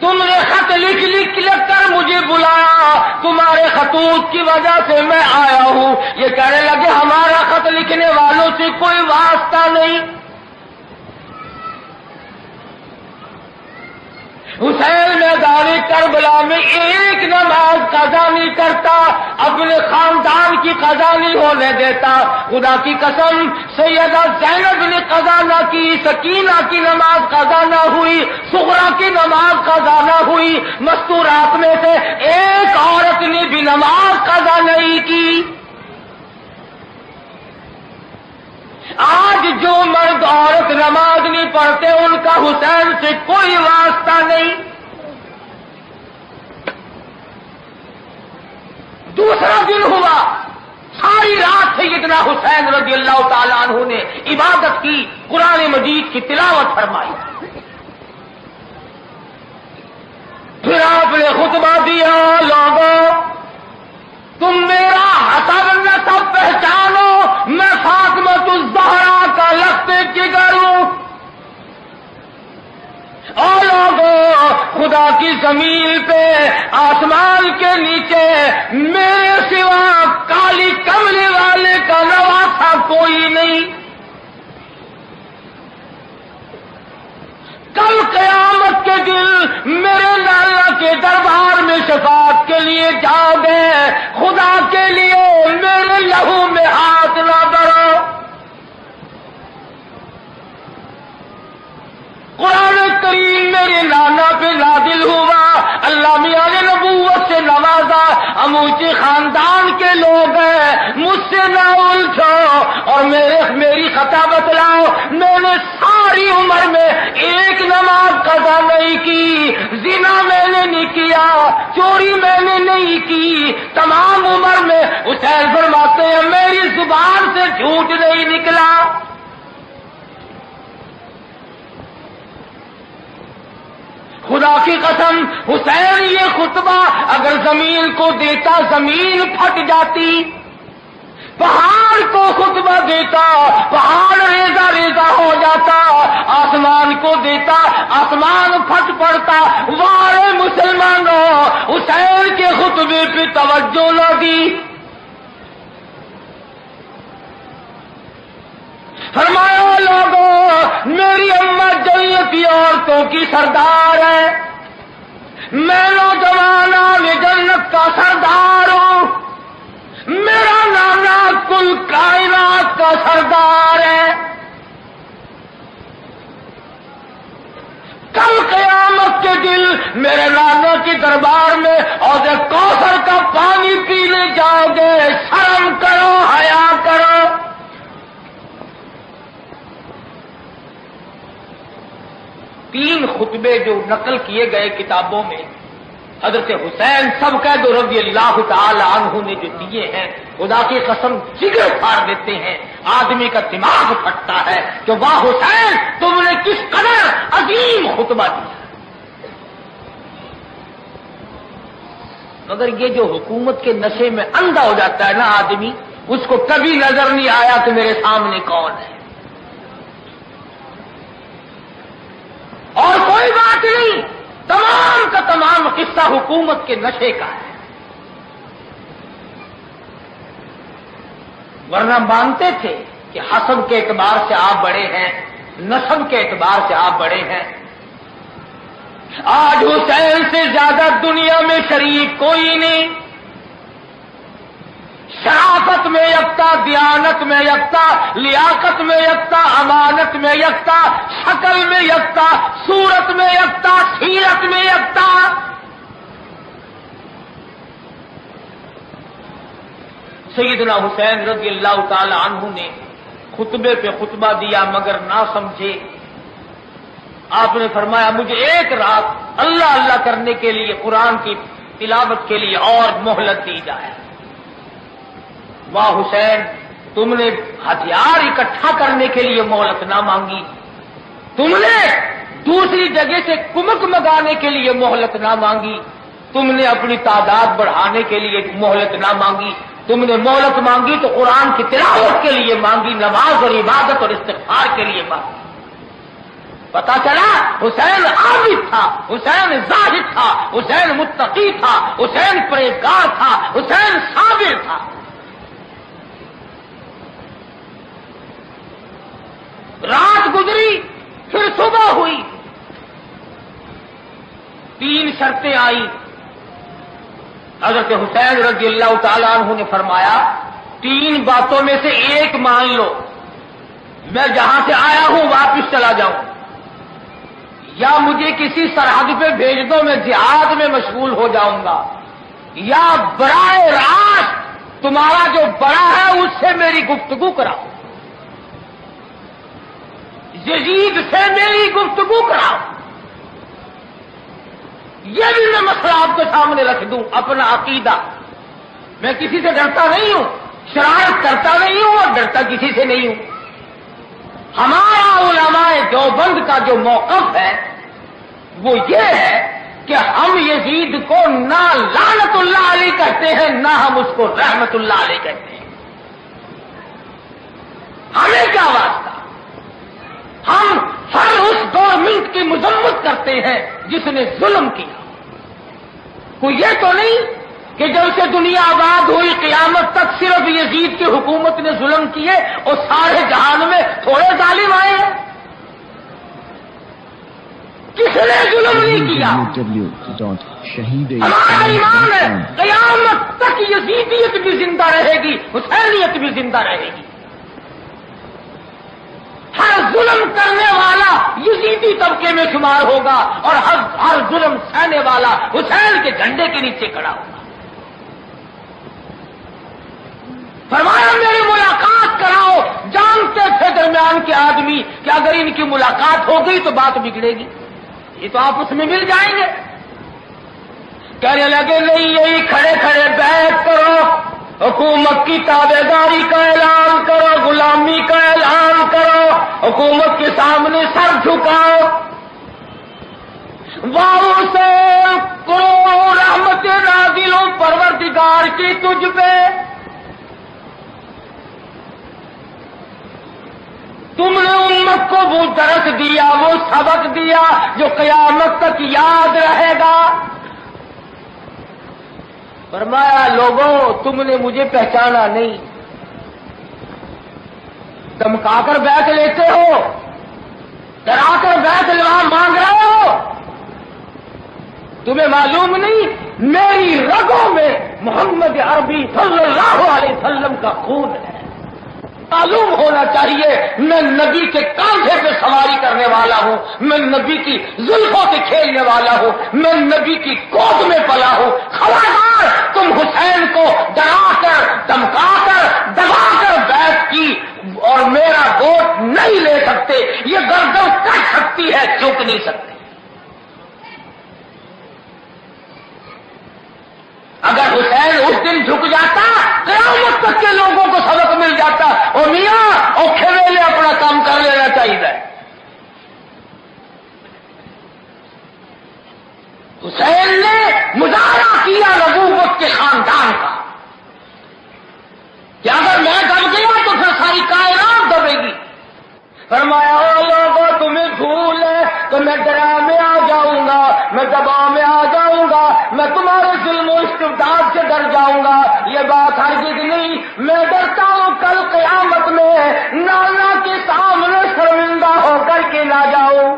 تم نے خط لکھ کر مجھے بلایا، تمہارے خطوط کی وجہ سے میں آیا ہوں. یہ کہنے لگے ہمارا خط لکھنے والوں سے کوئی واسطہ نہیں. حسین میدان کربلا میں ایک نماز قضا نہیں کرتا، اپنے خاندان کی قضا نہیں ہونے دیتا. خدا کی قسم سیدہ زینب نے قضا نہ کی، سکینہ کی نماز قضا نہ ہوئی، سغرا کی نماز قضا نہ ہوئی، مستورات میں سے ایک عورت نے بھی نماز قضا نہیں کی. آج جو مرد عورت نماز نہیں پڑھتے ان کا حسین سے کوئی واسطہ نہیں. دوسرا دن ہوا، ساری رات سیدنا حسین رضی اللہ تعالیٰ عنہ نے عبادت کی، قرآن مجید کی تلاوت فرمائی. پھر آپ نے خطبہ دیا، لوگوں تم میرا حسب نسب پہچانو، میں فاطمۃ الزہرا کا لخت جگر ہوں. اور لوگوں خدا کی زمین پہ آسمان کے نیچے میرے سوا کالی کملی والے کا نواسا کوئی نہیں. کل قیامت کے دن میرے لالا کے دربار میں شفاعت کے لیے جاؤ گے، خدا کے لیے میرے لہو میں ہاتھ نہ ڈرو. قرآن کریم میرے نانا پہ نازل ہوا، اللہ میاں نے نبوت سے نوازا، ہم اونچے خاندان کے لوگ ہیں، مجھ سے نہ الجھو اور میری خطا بتلاؤ. میں نے ساری عمر میں ایک نماز قضا نہیں کی، زنا میں نے نہیں کیا، چوری میں نے نہیں کی، تمام عمر میں حسین فرماتے ہیں میری زبان سے جھوٹ نہیں نکلا. خدا کی قسم حسین یہ خطبہ اگر زمین کو دیتا زمین پھٹ جاتی، پہاڑ کو خطبہ دیتا پہاڑ ریزہ ریزہ ہو جاتا، آسمان کو دیتا آسمان پھٹ پڑتا. وارے مسلمانوں حسین کے خطبے پہ توجہ نہ دی. فرمایا لوگوں میری اماں جنتی عورتوں کی سردار ہے، میں نوجوان میں جنت کا سردار ہوں، میرا نانا کل کائنات کا سردار ہے. کل قیامت کے دن میرے نانا کے دربار میں اور کوثر کا پانی پینے جاؤ گے، شرم کرو، حیا کرو. تین خطبے جو نقل کیے گئے کتابوں میں حضرت حسین سب قید رضی اللہ تعالی عنہ نے جو دیے ہیں، خدا کی قسم جگر پھاڑ دیتے ہیں، آدمی کا دماغ پھٹتا ہے کہ واہ حسین تم نے کس قدر عظیم خطبہ دیا. مگر یہ جو حکومت کے نشے میں اندھا ہو جاتا ہے نا آدمی، اس کو کبھی نظر نہیں آیا کہ میرے سامنے کون ہے. اور کوئی بات نہیں، تمام کا تمام قصہ حکومت کے نشے کا ہے. ورنہ مانتے تھے کہ حسب کے اعتبار سے آپ بڑے ہیں، نسب کے اعتبار سے آپ بڑے ہیں. آج حسین سے زیادہ دنیا میں شریف کوئی نہیں. شرافت میں یکتا، دیانت میں یکتا، لیاقت میں یکتا، امانت میں یکتا، شکل میں یکتا، صورت میں یکتا، سیرت میں یکتا. سیدنا حسین رضی اللہ تعالی عنہ نے خطبے پہ خطبہ دیا مگر نہ سمجھے. آپ نے فرمایا مجھے ایک رات اللہ اللہ کرنے کے لیے، قرآن کی تلاوت کے لیے اور مہلت دی جائے. واہ حسین، تم نے ہتھیار اکٹھا کرنے کے لیے مہلت نہ مانگی، تم نے دوسری جگہ سے کمک منگانے کے لیے مہلت نہ مانگی، تم نے اپنی تعداد بڑھانے کے لیے مہلت نہ مانگی، تم نے مہلت مانگی تو قرآن کی تلاوت کے لیے مانگی، نماز اور عبادت اور استغفار کے لیے مانگی۔ پتا چلا حسین عابد تھا، حسین زاہد تھا، حسین متقی تھا، حسین پرہیزگار تھا، حسین صابر تھا۔ رات گزری، پھر صبح ہوئی، 3 شرطیں آئیں۔ حضرت حسین رضی اللہ تعالیٰ عنہ نے فرمایا 3 باتوں میں سے ایک مان لو، میں جہاں سے آیا ہوں واپس چلا جاؤں، یا مجھے کسی سرحد پہ بھیج دو، میں جہاد میں مشغول ہو جاؤں گا، یا براہ راست تمہارا جو بڑا ہے اس سے میری گفتگو کراؤ، یزید سے میری گفتگو کراؤ۔ یہ بھی میں مسئلہ آپ کے سامنے رکھ دوں، اپنا عقیدہ، میں کسی سے ڈرتا نہیں ہوں، شرارت کرتا نہیں ہوں اور ڈرتا کسی سے نہیں ہوں۔ ہمارا علماء دیوبند کا جو موقف ہے وہ یہ ہے کہ ہم یزید کو نہ لعنت اللہ علیہ کہتے ہیں، نہ ہم اس کو رحمت اللہ علیہ کہتے ہیں۔ ہمیں کیا واسطہ، ہم ہر اس گورنمنٹ کی مذمت کرتے ہیں جس نے ظلم کیا۔ کوئی یہ تو نہیں کہ جب سے دنیا آباد ہوئی قیامت تک صرف یزید کی حکومت نے ظلم کیے اور سارے جہان میں تھوڑے ظالم آئے ہیں؟ کس نے ظلم نہیں کیا؟ ہمارا ایمان ہے قیامت تک یزیدیت بھی زندہ رہے گی، حسینیت بھی زندہ رہے گی۔ ہر ظلم کرنے والا یزیدی طبقے میں شمار ہوگا اور ہر ظلم سہنے والا حسین کے جھنڈے کے نیچے کھڑا ہوگا۔ فرمایا میری ملاقات کراؤ، جانتے تھے درمیان کے آدمی کہ اگر ان کی ملاقات ہو گئی تو بات بگڑے گی، یہ تو آپس میں مل جائیں گے۔ کہنے لگے نہیں، یہی کھڑے کھڑے بیعت کرو، حکومت کی تابع داری کا اعلان کرو، غلامی کا اعلان کرو، حکومت کے سامنے سر جھکاؤ، واؤ سے کرو رحمت نازلوں پروردگار کی تجھ پہ، تم نے امت کو وہ درس دیا، وہ سبق دیا جو قیامت تک یاد رہے گا۔ فرمایا لوگوں تم نے مجھے پہچانا نہیں، دمکا کر بیعت لیتے ہو، ڈرا کر بیعت مانگ رہے ہو، تمہیں معلوم نہیں میری رگوں میں محمد عربی صلی اللہ علیہ وسلم کا خون ہے۔ معلوم ہونا چاہیے میں نبی کے کاندھے پہ سواری کرنے والا ہوں، میں نبی کی زلفوں سے کھیلنے والا ہوں، میں نبی کی گود میں پلا ہوں۔ خبردار تم حسین کو ڈرا کر دمکا کر دبا کر بیعت کی اور میرا ووٹ نہیں لے سکتے، یہ گردن کٹ سکتی ہے، جھک نہیں سکتے۔ اگر حسین اس دن جھک جاتا قیامت تک کے لوگوں کو سبق مل جاتا، اور میاں اوکھے ویلے اپنا کام کر لینا چاہیے۔ حسین نے مظاہرہ کیا نبوت کے خاندان کا کہ اگر میں دب گیا تو پھر ساری کائنات دبے گی۔ فرمایا او لوگوں تمہیں بھول ہے تو میں ڈرا میں آ جاؤں گا، میں دباؤ میں آ جاؤں گا، میں تمہارے ظلم و استبداد سے ڈر جاؤں گا، یہ بات ہرگز نہیں۔ میں ڈرتا ہوں کل قیامت میں نانا کے سامنے شرمندہ ہو کر کے نہ جاؤں۔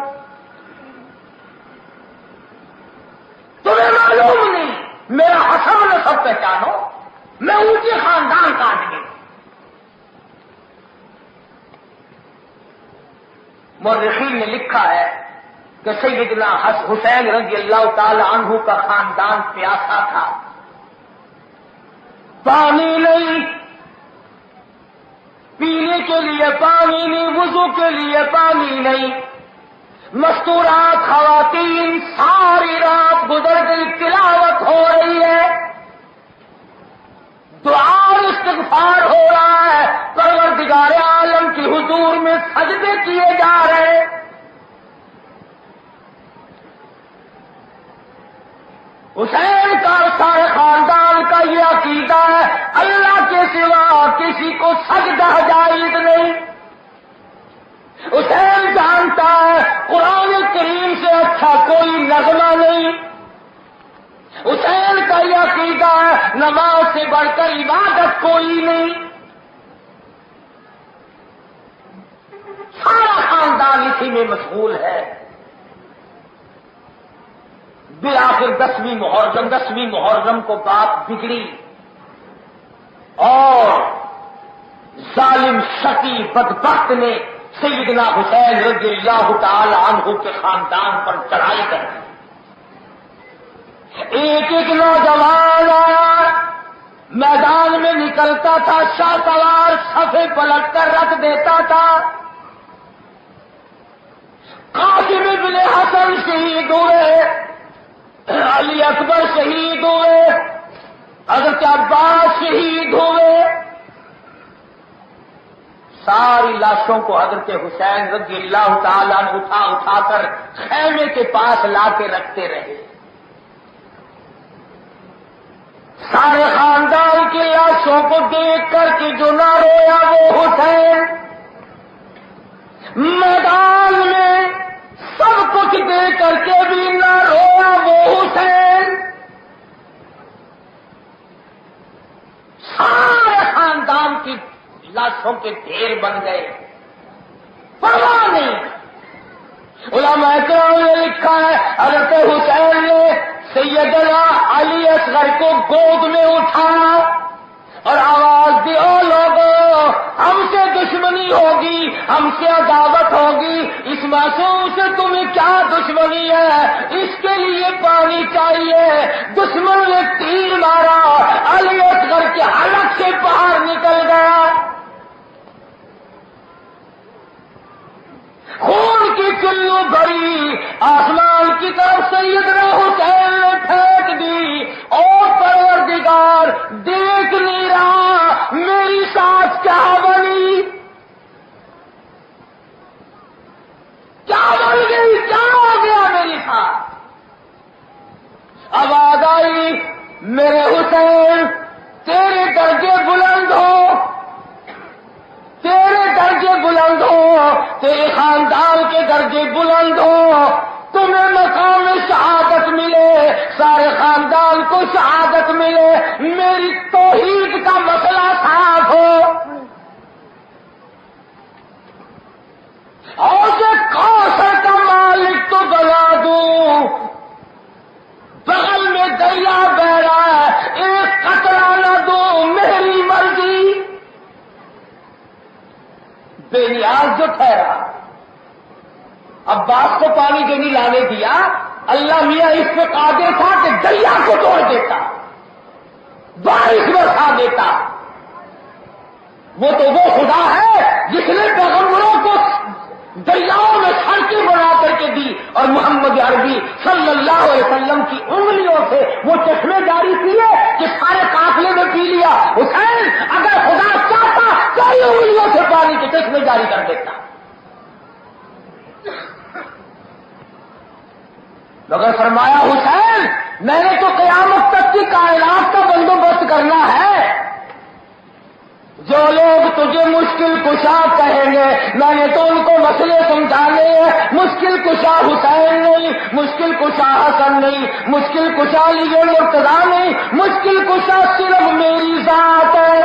تمہیں معلوم نہیں میرا حسب نسب پہچانو، میں اونچے خاندان کا آدمی۔ مورخین نے لکھا ہے کہ سیدنا حسین رضی اللہ تعالی عنہ کا خاندان پیاسا تھا، پانی نہیں، پینے کے لیے پانی نہیں، وضو کے لیے پانی نہیں، مستورات خواتین ساری رات گزر گئی، تلاوت ہو رہی ہے، دعا اور استغفار حسین کا اور سارے خاندان کا یہ عقیدہ ہے اللہ کے سوا کسی کو سجدہ جائز نہیں. حسین جانتا ہے قرآن کریم سے اچھا کوئی نغمہ نہیں. حسین کا یہ عقیدہ ہے نماز سے بڑھ کر عبادت کوئی نہیں. سارا خاندان اسی میں مشغول ہے. بالآخر 10ویں محرم کو بات بگڑی اور ظالم شقی بدبخت نے سیدنا حسین رضی اللہ تعالی عنہ کے خاندان پر چڑھائی کر دی. ایک نوجوان آیا میدان میں نکلتا تھا، شاہ سوار صفے پلٹ کر رکھ دیتا تھا. قاسم بن حسن شہید ہوئے، علی اکبر شہید ہوئے، حضرت عباس شہید ہوئے. ساری لاشوں کو حضرت حسین رضی اللہ تعالیٰ عنہ اٹھا کر خیمے کے پاس لا کے رکھتے رہے. سارے خاندان کی لاشوں کو دیکھ کر کے جو نہ رویا وہ حسین. میدان میں سب کچھ دے کر کے بھی نہ رویا وہ حسین. سارے خاندان کی لاشوں کے ڈھیر بن گئے، پرواہ نہیں. علماء کرام نے لکھا ہے حضرت حسین نے سیدنا علی اصغر کو گود میں اٹھایا اور آواز دی، او لوگوں ہم سے دشمنی ہوگی، ہم سے عداوت ہوگی، اس معصوم سے تمہیں کیا دشمنی ہے؟ اس کے لیے پانی چاہیے. دشمن نے تیر مارا، علی اصغر کے حلق سے باہر نکل گیا. خون کی کلو بھری آسمان کی طرف سیدنا حسین نے پھینک دی. اور پروردگار دیکھ نہیں رہا میری سانس کیا بنی، کیا بن گئی، کیا ہو گیا میری سانس. آواز آئی میرے حسین تیرے درجے بلند ہو، تیرے درجے بلند ہو، تیرے خاندان کے درجے بلند ہو، تمہیں مقام شہادت ملے، سارے خاندان کو شہادت ملے، میری توحید کا مسئلہ صاف ہو. اور کوثر کا مالک تو بنا دوں، بغل میں دریا بہ رہا ہے، ایک قطرہ نہ دو، میری مرضی. بے نیاز جو ٹھہرا، عباس کو پانی دینی لانے دیا، اللہ میاں اس پہ قادر تھا کہ دریا کو توڑ دیتا، بارش برسا دیتا. وہ تو وہ خدا ہے جس نے پیغمبروں کو دریاؤں میں سڑکیں بنا کر کے دی اور محمد عربی صلی اللہ علیہ وسلم کی انگلیوں سے وہ چشمے جاری کیے کہ سارے قافلے میں پی لیا. حسین اگر خدا چاہتا کئی انگلیوں سے پانی کے چشمے جاری کر دیتا. مگر فرمایا حسین میں نے تو قیامت تک کی کائنات کا بندوبست کرنا ہے. جو لوگ تجھے مشکل کشا کہیں گے میں نے تو ان کو مسئلے سمجھانے ہیں. مشکل کشا حسین نہیں، مشکل کشا حسن نہیں، مشکل کشا علی مرتضیٰ نہیں، مشکل کشا صرف میری ذات ہے.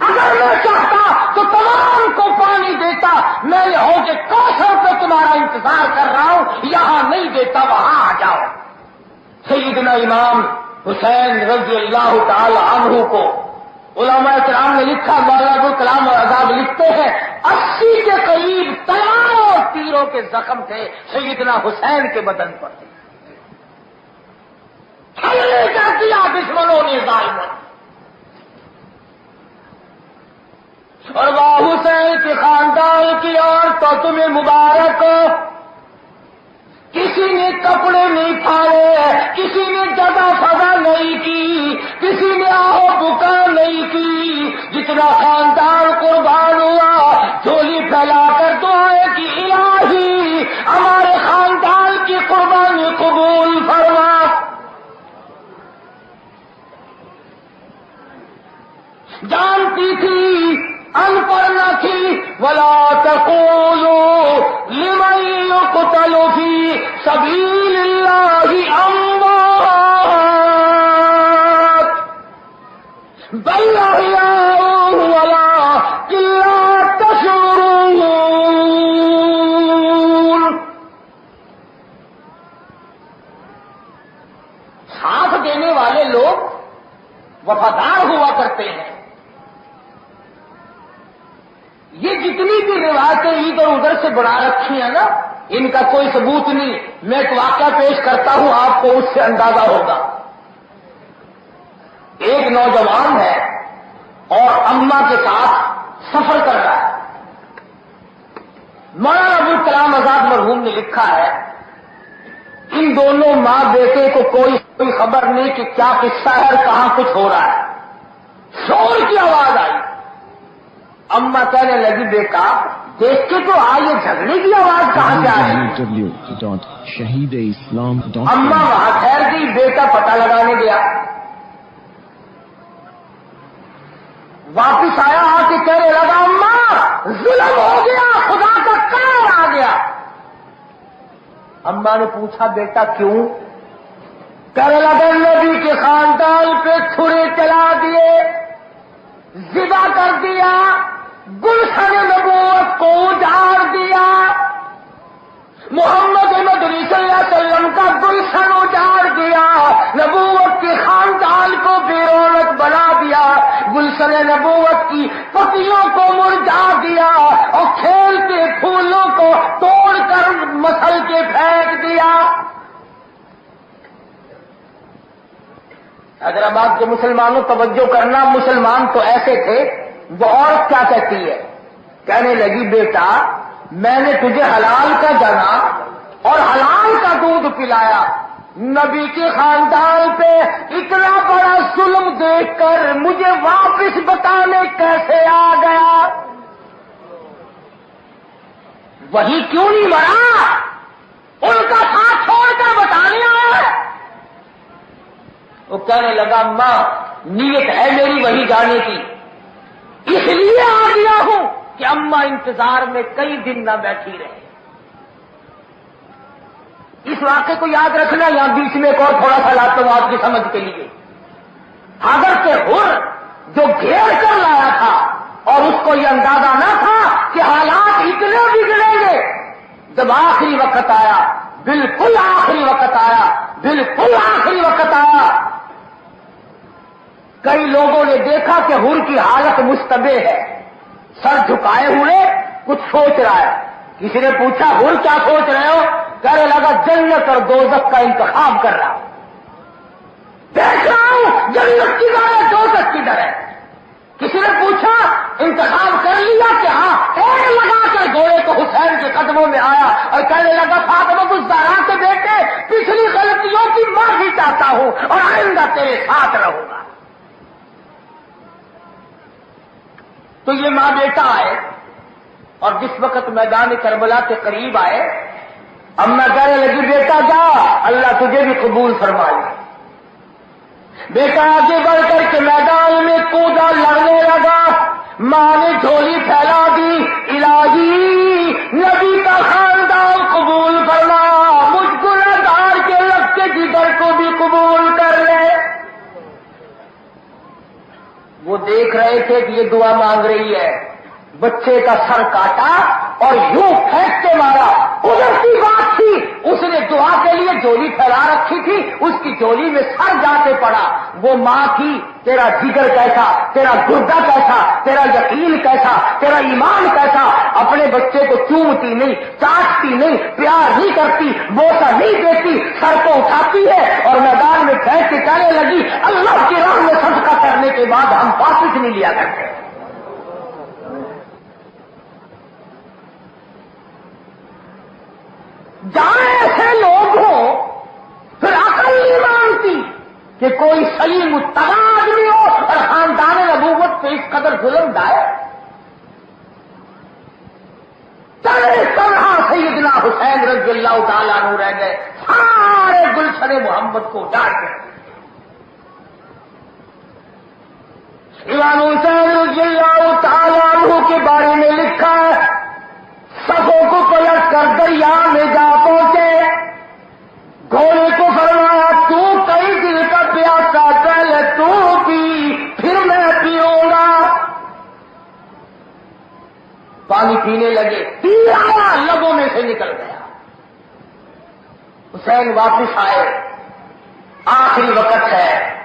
اگر میں چاہتا تو تمام کو پانی دیتا. میں یہاں کے کوثر پہ تمہارا انتظار کر رہا ہوں، یہاں نہیں دیتا، وہاں آ جاؤ. سیدنا امام حسین رضی اللہ تعالی عنہ کو علماء کرام نے لکھا، مولانا ابوالکلام اور آزاد لکھتے ہیں 80 کے قریب تلواروں اور تیروں کے زخم تھے سیدنا حسین کے بدن پر. چھلنے کر دیا دشمنوں نے ظالموں. اور وہ حسین کے خاندان کی عورتوں تمہیں مبارک، کسی نے کپڑے نہیں پھاڑے، کسی نے جگہ فضا نہیں کی، کسی نے آہو بکا نہیں کی. جتنا خاندان قربان ہوا جھولی پھیلا کر دعائیں کی الہی ہمارے خاندان کی قربانی قبول پڑھتی تھی، ان پڑھ نہ تھی. ولا تقولوا لمن يقتل في سبيل الله اموات بل احياء ولكن لا تشعرون. ساتھ دینے والے لوگ وفادار ہوا کرتے ہیں. یہ جتنی بھی روایتیں ادھر ادھر سے بنا رکھی ہیں نا، ان کا کوئی ثبوت نہیں. میں ایک واقعہ پیش کرتا ہوں، آپ کو اس سے اندازہ ہوگا. ایک نوجوان ہے اور اماں کے ساتھ سفر کر رہا ہے. مولانا ابوالکلام آزاد مرحوم نے لکھا ہے، ان دونوں ماں بیٹے کو کوئی خبر نہیں کہ کیا قصہ ہے اور کہاں کچھ ہو رہا ہے. شور کی آواز آئی. اماں کہنے لگی بیٹا دیکھ کے تو آئیے جھگڑے کی آواز کہاں سے آ رہی. اماں وہاں ٹھہر گئی، بیٹا پتہ لگانے گیا. واپس آیا، آ کے کہنے لگا اماں ظلم ہو گیا، خدا کا قہر آ گیا. اماں نے پوچھا بیٹا کیوں؟ کہنے لگا نبی کے خاندان پہ چھرے چلا دیے، ذبح کر دیا، گلشن نبوت کو اجاڑ دیا، محمد مدنی صلی اللہ علیہ وسلم کا گلشن اجاڑ دیا، نبوت کے خاندان کو بے رونق بنا دیا، گلشن نبوت کی پتیوں کو مرجھا دیا اور کھیلتے پھولوں کو توڑ کر مسل کے پھینک دیا. حیدرآباد کے مسلمانوں توجہ کرنا، مسلمان تو ایسے تھے. وہ عورت کیا کہتی ہے؟ کہنے لگی بیٹا میں نے تجھے حلال کا جانا اور حلال کا دودھ پلایا، نبی کے خاندان پہ اتنا بڑا ظلم دیکھ کر مجھے واپس بتانے کیسے آ گیا؟ وہی کیوں نہیں مرا؟ ان کا ساتھ چھوڑ کر بتانے آیا. وہ کہنے لگا ماں نیت ہے میری وہی جانے کی، اس لیے آ گیا ہوں کہ اماں انتظار میں کئی دن نہ بیٹھی رہے. اس واقعے کو یاد رکھنا. یہاں بیچ میں ایک اور تھوڑا سا لاتا ہوں آپ کی سمجھ کے لیے. حضرت حر جو گھیر کر لایا تھا اور اس کو یہ اندازہ نہ تھا کہ حالات اتنے بگڑیں گے، جب آخری وقت آیا، بالکل آخری وقت آیا، بالکل آخری وقت آیا، کئی لوگوں نے دیکھا کہ حر کی حالت مشتبہ ہے، سر جھکائے ہوئے کچھ سوچ رہا ہے. کسی نے پوچھا حر کیا سوچ رہے ہو؟ کہنے لگا جنت اور دوزخ کا انتخاب کر رہا ہوں، دیکھ رہا ہوں جنت کدھر ہے دوزخ کدھر ہے. کسی نے پوچھا انتخاب کر لیا کہ ہاں، ایک لگا کر گھوڑے کو حسین کے قدموں میں آیا اور کہنے لگا فاطمہ الزہرا کے بیٹے پچھلی غلطیوں کی معافی چاہتا ہوں اور آئندہ تیرے ساتھ رہوں گا. تو یہ ماں بیٹا آئے اور جس وقت میدان کربلا کے قریب آئے، اماں کہنے لگی بیٹا جا، اللہ تجھے بھی قبول فرما لے. بیٹا آگے بڑھ کر کے میدان میں کودا، لڑنے لگا. ماں نے جھولی پھیلا دی، الہی نبی کا خاندان قبول فرما، مجھ گنہگار کے لب کے جگر کو بھی قبول کر لے. وہ دیکھ رہے تھے کہ یہ دعا مانگ رہی ہے. بچے کا سر کاٹا اور یوں پھینک کے مارا. ادھر کی بات تھی، اس نے دعا کے لیے جولی پھیلا رکھی تھی، اس کی جولی میں سر جا کے پڑا. وہ ماں کی تیرا جگر کیسا، تیرا گردہ کیسا، تیرا یقین کیسا، تیرا ایمان کیسا. اپنے بچے کو چومتی نہیں، چاٹتی نہیں، پیار نہیں کرتی، بوسہ نہیں دیتی، سر کو اٹھاتی ہے اور میدان میں پھینک کے کہنے لگی اللہ کی راہ میں صدقہ کرنے کے بعد ہم واپس نہیں لیا کرتے. جہاں ایسے لوگ ہوں پھر عقل نہیں مانتی کہ کوئی صحیح متبع آدمی ہو اور خاندان نبوت پہ اس قدر ظلم ڈائے. طرح سیدنا حسین رضی اللہ تعالیٰ عنہ رہ گئے، سارے گلشن محمد کو اجاڑ کے. امام حسین رضی اللہ تعالیٰ عنہ کے بارے میں لکھا ہے، صفوں کو پلٹ کر دریا میں جا پہنچے، گھوڑے کو فرمایا تو کئی دن کا پیاسا، پہلے تو پی پھر میں پیوں گا۔ پانی پینے لگے، پیا لبوں میں سے نکل گیا۔ حسین واپس آئے، آخری وقت ہے،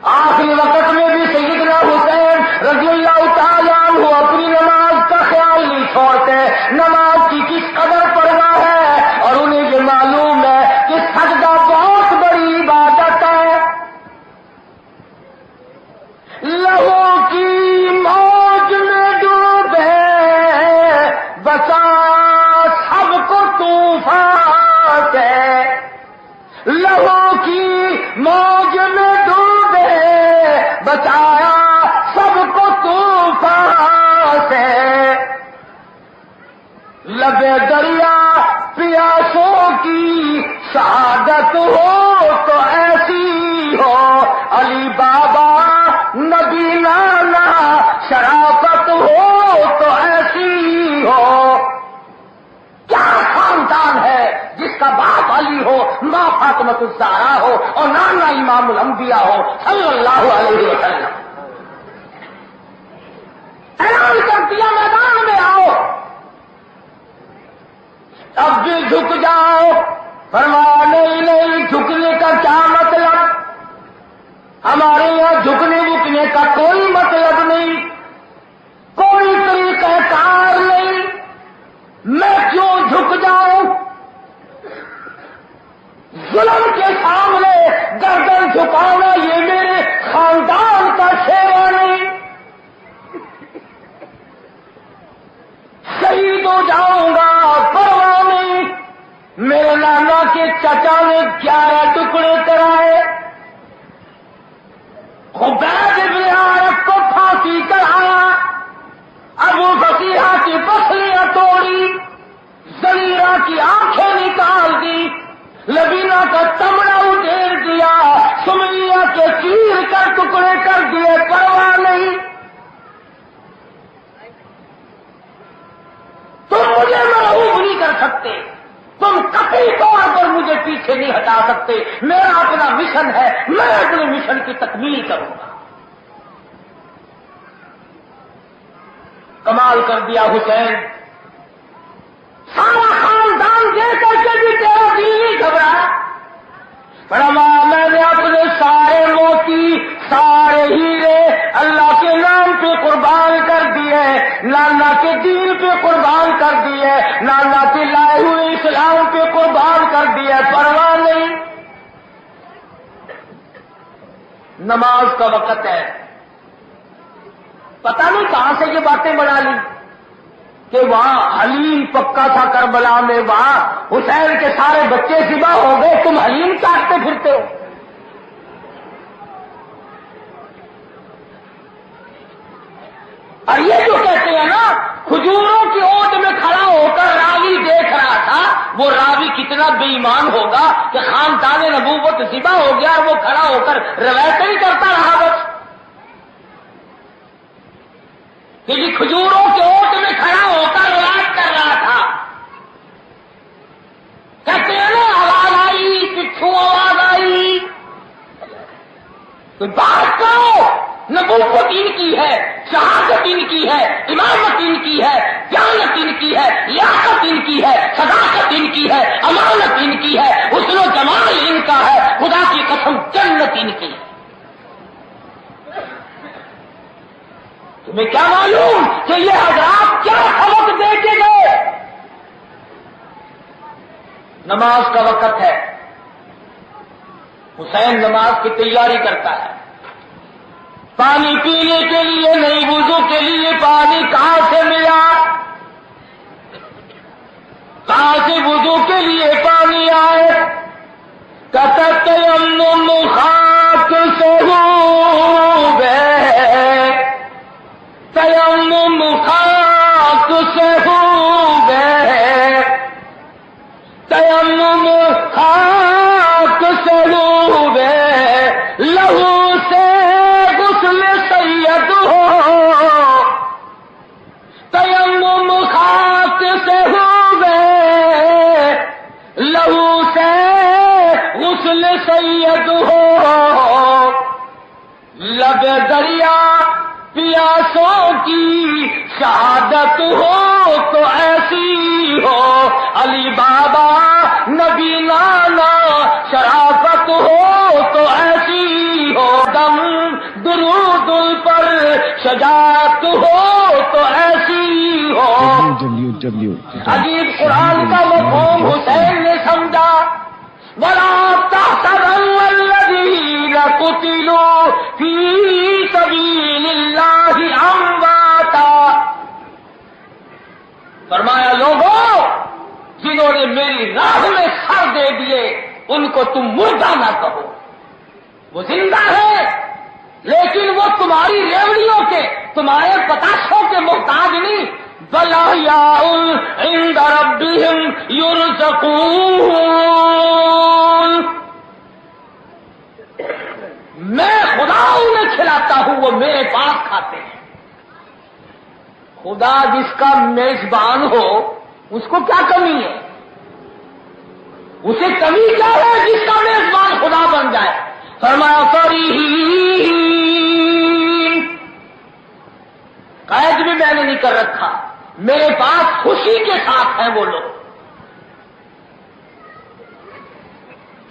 آخری وقت میں بھی سیدنا حسین رضی اللہ تعالیٰ عنہ اپنی نماز کا خیال نہیں چھوڑتے، نماز کی کس قدر پرواہ ہے، اور انہیں یہ معلوم ہے کہ سجدہ بہت بڑی عبادت ہے۔ لہو کی موج میں ڈوبے بچا سب کو طوفان سے، لہو کی موج میں ڈوبے بچایا سب کو طوفان سے، لبے دریا پیاسوں کی شہادت ہو تو ایسی ہو، علی بابا نبی نانا شرافت ہو تو ایسی ہو۔ کیا خاندان ہے جس کا باپ علی ہو، ماں فاطمہ الزہرا ہو اور نانا امام الانبیاء ہو صلی اللہ علیہ وسلم۔ اعلان کر دیا میدان میں آؤ، اب بھی جھک جاؤ۔ فرمایا نہیں نہیں، جھکنے کا کیا مطلب، ہمارے یہاں جھکنے وکنے کا کوئی مطلب نہیں، کوئی طریقہ کار نہیں، میں کیوں جھک جاؤں؟ ظلم کے سامنے گردن جھکانا یہ میرے خاندان کا شیوا نہیں، شہید ہو جاؤں گا پرواہ نہیں۔ میرے نانا کے چچا نے 11 ٹکڑے کرائے، عبید بن عارف کو پھانسی چڑھایا، ابو فصیحہ کی پسلیاں توڑی، زلیرہ کی آنکھیں نکال دی، لبینہ کا تمڑا ادھیر دیا، سمیہ کے چیر کر ٹکڑے کر دیے، پرواہ نہیں۔ تم مجھے مرعوب نہیں کر سکتے، تم قطعی طور پر مجھے پیچھے نہیں ہٹا سکتے، میرا اپنا مشن ہے، میں اپنے مشن کی تکمیل کروں گا۔ کمال کر دیا حسین، سارا خاندان دے کر کے بھی تیرا دل نہیں گھبرا۔ فرمایا میں نے اپنے سارے موتی، سارے ہیرے اللہ کے نام پہ قربان کر دیے، نانا کے دین پہ قربان کر دیے، نانا کے لائے ہوئے اسلام پہ قربان کر دیے، پرواہ نہیں۔ نماز کا وقت ہے، پتہ نہیں کہاں سے یہ باتیں بنا لی کہ وہاں حلیم پکا تھا کربلا میں، وہاں حسین کے سارے بچے ذبح ہو گئے، تم حلیم چاٹتے پھرتے ہو۔ اور یہ جو کہتے ہیں نا، کھجوروں کی اوٹ میں کھڑا ہو کر راوی دیکھ رہا تھا، وہ راوی کتنا بے ایمان ہوگا کہ خاندان نبوت ذبح ہو گیا اور وہ کھڑا ہو کر روایتیں ہی کرتا رہا بس، کہ یہ کھجوروں کے اوٹ میں کھڑا ہو کر روایت کر رہا تھا۔ کہتے ہیں نا آواز آئی، پچھو آواز آئی، تو بات کرو، نبوت ان کی ہے، شہادت ان کی ہے، امامت ان کی ہے، دیانت ان کی ہے، لیاقت ان کی ہے، صداقت ان کی ہے، امانت ان کی ہے، حسن و جمال ان کا ہے، خدا کی قسم جنت ان کی ہے۔ تمہیں کیا معلوم کہ یہ حضرات کیا سبق دے کے گئے؟ نماز کا وقت ہے، حسین نماز کی تیاری کرتا ہے، پانی پینے کے لیے نہیں، وضو کے لیے پانی کہاں سے ملا، کہاں سے وضو کے لیے پانی آئے؟ تیمم خاک سے ہوئے، تیمم خاک سے ہوئے، تیمم خاک سے ہوئے، لہو سے غسل سید غسل سید ہو لب دریا پیاسوں کی شہادت ہو تو ایسی ہو علی بابا نبی نانا شرافت ہو تو ایسی ہو دم درود پر شجاعت ہو تو ایسی ہو عجیب قرآن کا مفہوم حسین نے سمجھا وَلَا تَحْسَبَنَّ الَّذِينَ قُتِلُوا فِي سَبِيلِ اللَّهِ أَمْوَاتًا فرمایا لوگوں جنہوں نے میری راہ میں سر دے دیے ان کو تم مردہ نہ کہو، وہ زندہ ہے لیکن وہ تمہاری ریوڑیوں کے تمہارے پتاشوں کے محتاج نہیں، بل احیاء عند ربهم یرزقون، میں خدا انہیں کھلاتا ہوں وہ میرے پاس کھاتے ہیں۔ خدا جس کا میزبان ہو اس کو کیا کمی ہے؟ اسے کمی کیا ہے جس کا میزبان خدا بن جائے؟ فرمایا فریحین، قید بھی میں نے نہیں کر رکھا، میرے پاس خوشی کے ساتھ ہیں وہ لوگ۔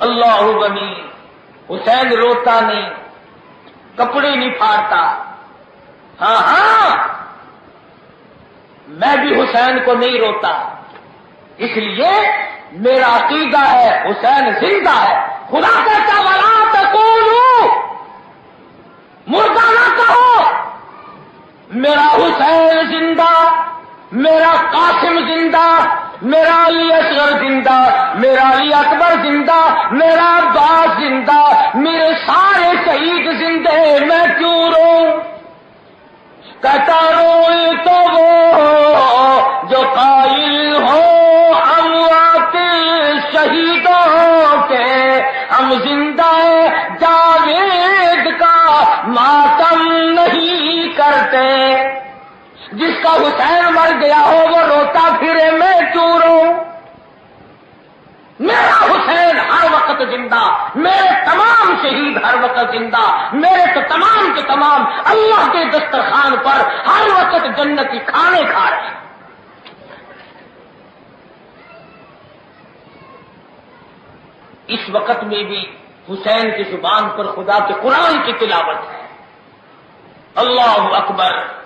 اللہ بنی حسین روتا نہیں، کپڑے نہیں پھاڑتا۔ ہاں ہاں میں بھی حسین کو نہیں روتا، اس لیے میرا عقیدہ ہے حسین زندہ ہے۔ خدا کہتا ولا تقولوا، مردہ نہ کہو، میرا حسین زندہ، میرا قاسم زندہ، میرا علی اصغر زندہ، میرا علی اکبر زندہ، میرا عباس زندہ، میرے سارے شہید زندہ، میں کیوں رو؟ کہتا روئے تو وہ جو قائل ہو اموات شہیدوں کے، ہم زندہ جاوید کا ماتم نہیں کرتے۔ جس کا حسین مر گیا ہو وہ روتا پھرے، میں کیوں رو؟ میرا حسین ہر وقت زندہ، میرے تمام شہید ہر وقت زندہ، میرے تو تمام کے تمام اللہ کے دسترخوان پر ہر وقت جنتی کھانے کھا رہے ہیں۔ اس وقت میں بھی حسین کی زبان پر خدا کے قرآن کی تلاوت ہے۔ اللہ اکبر۔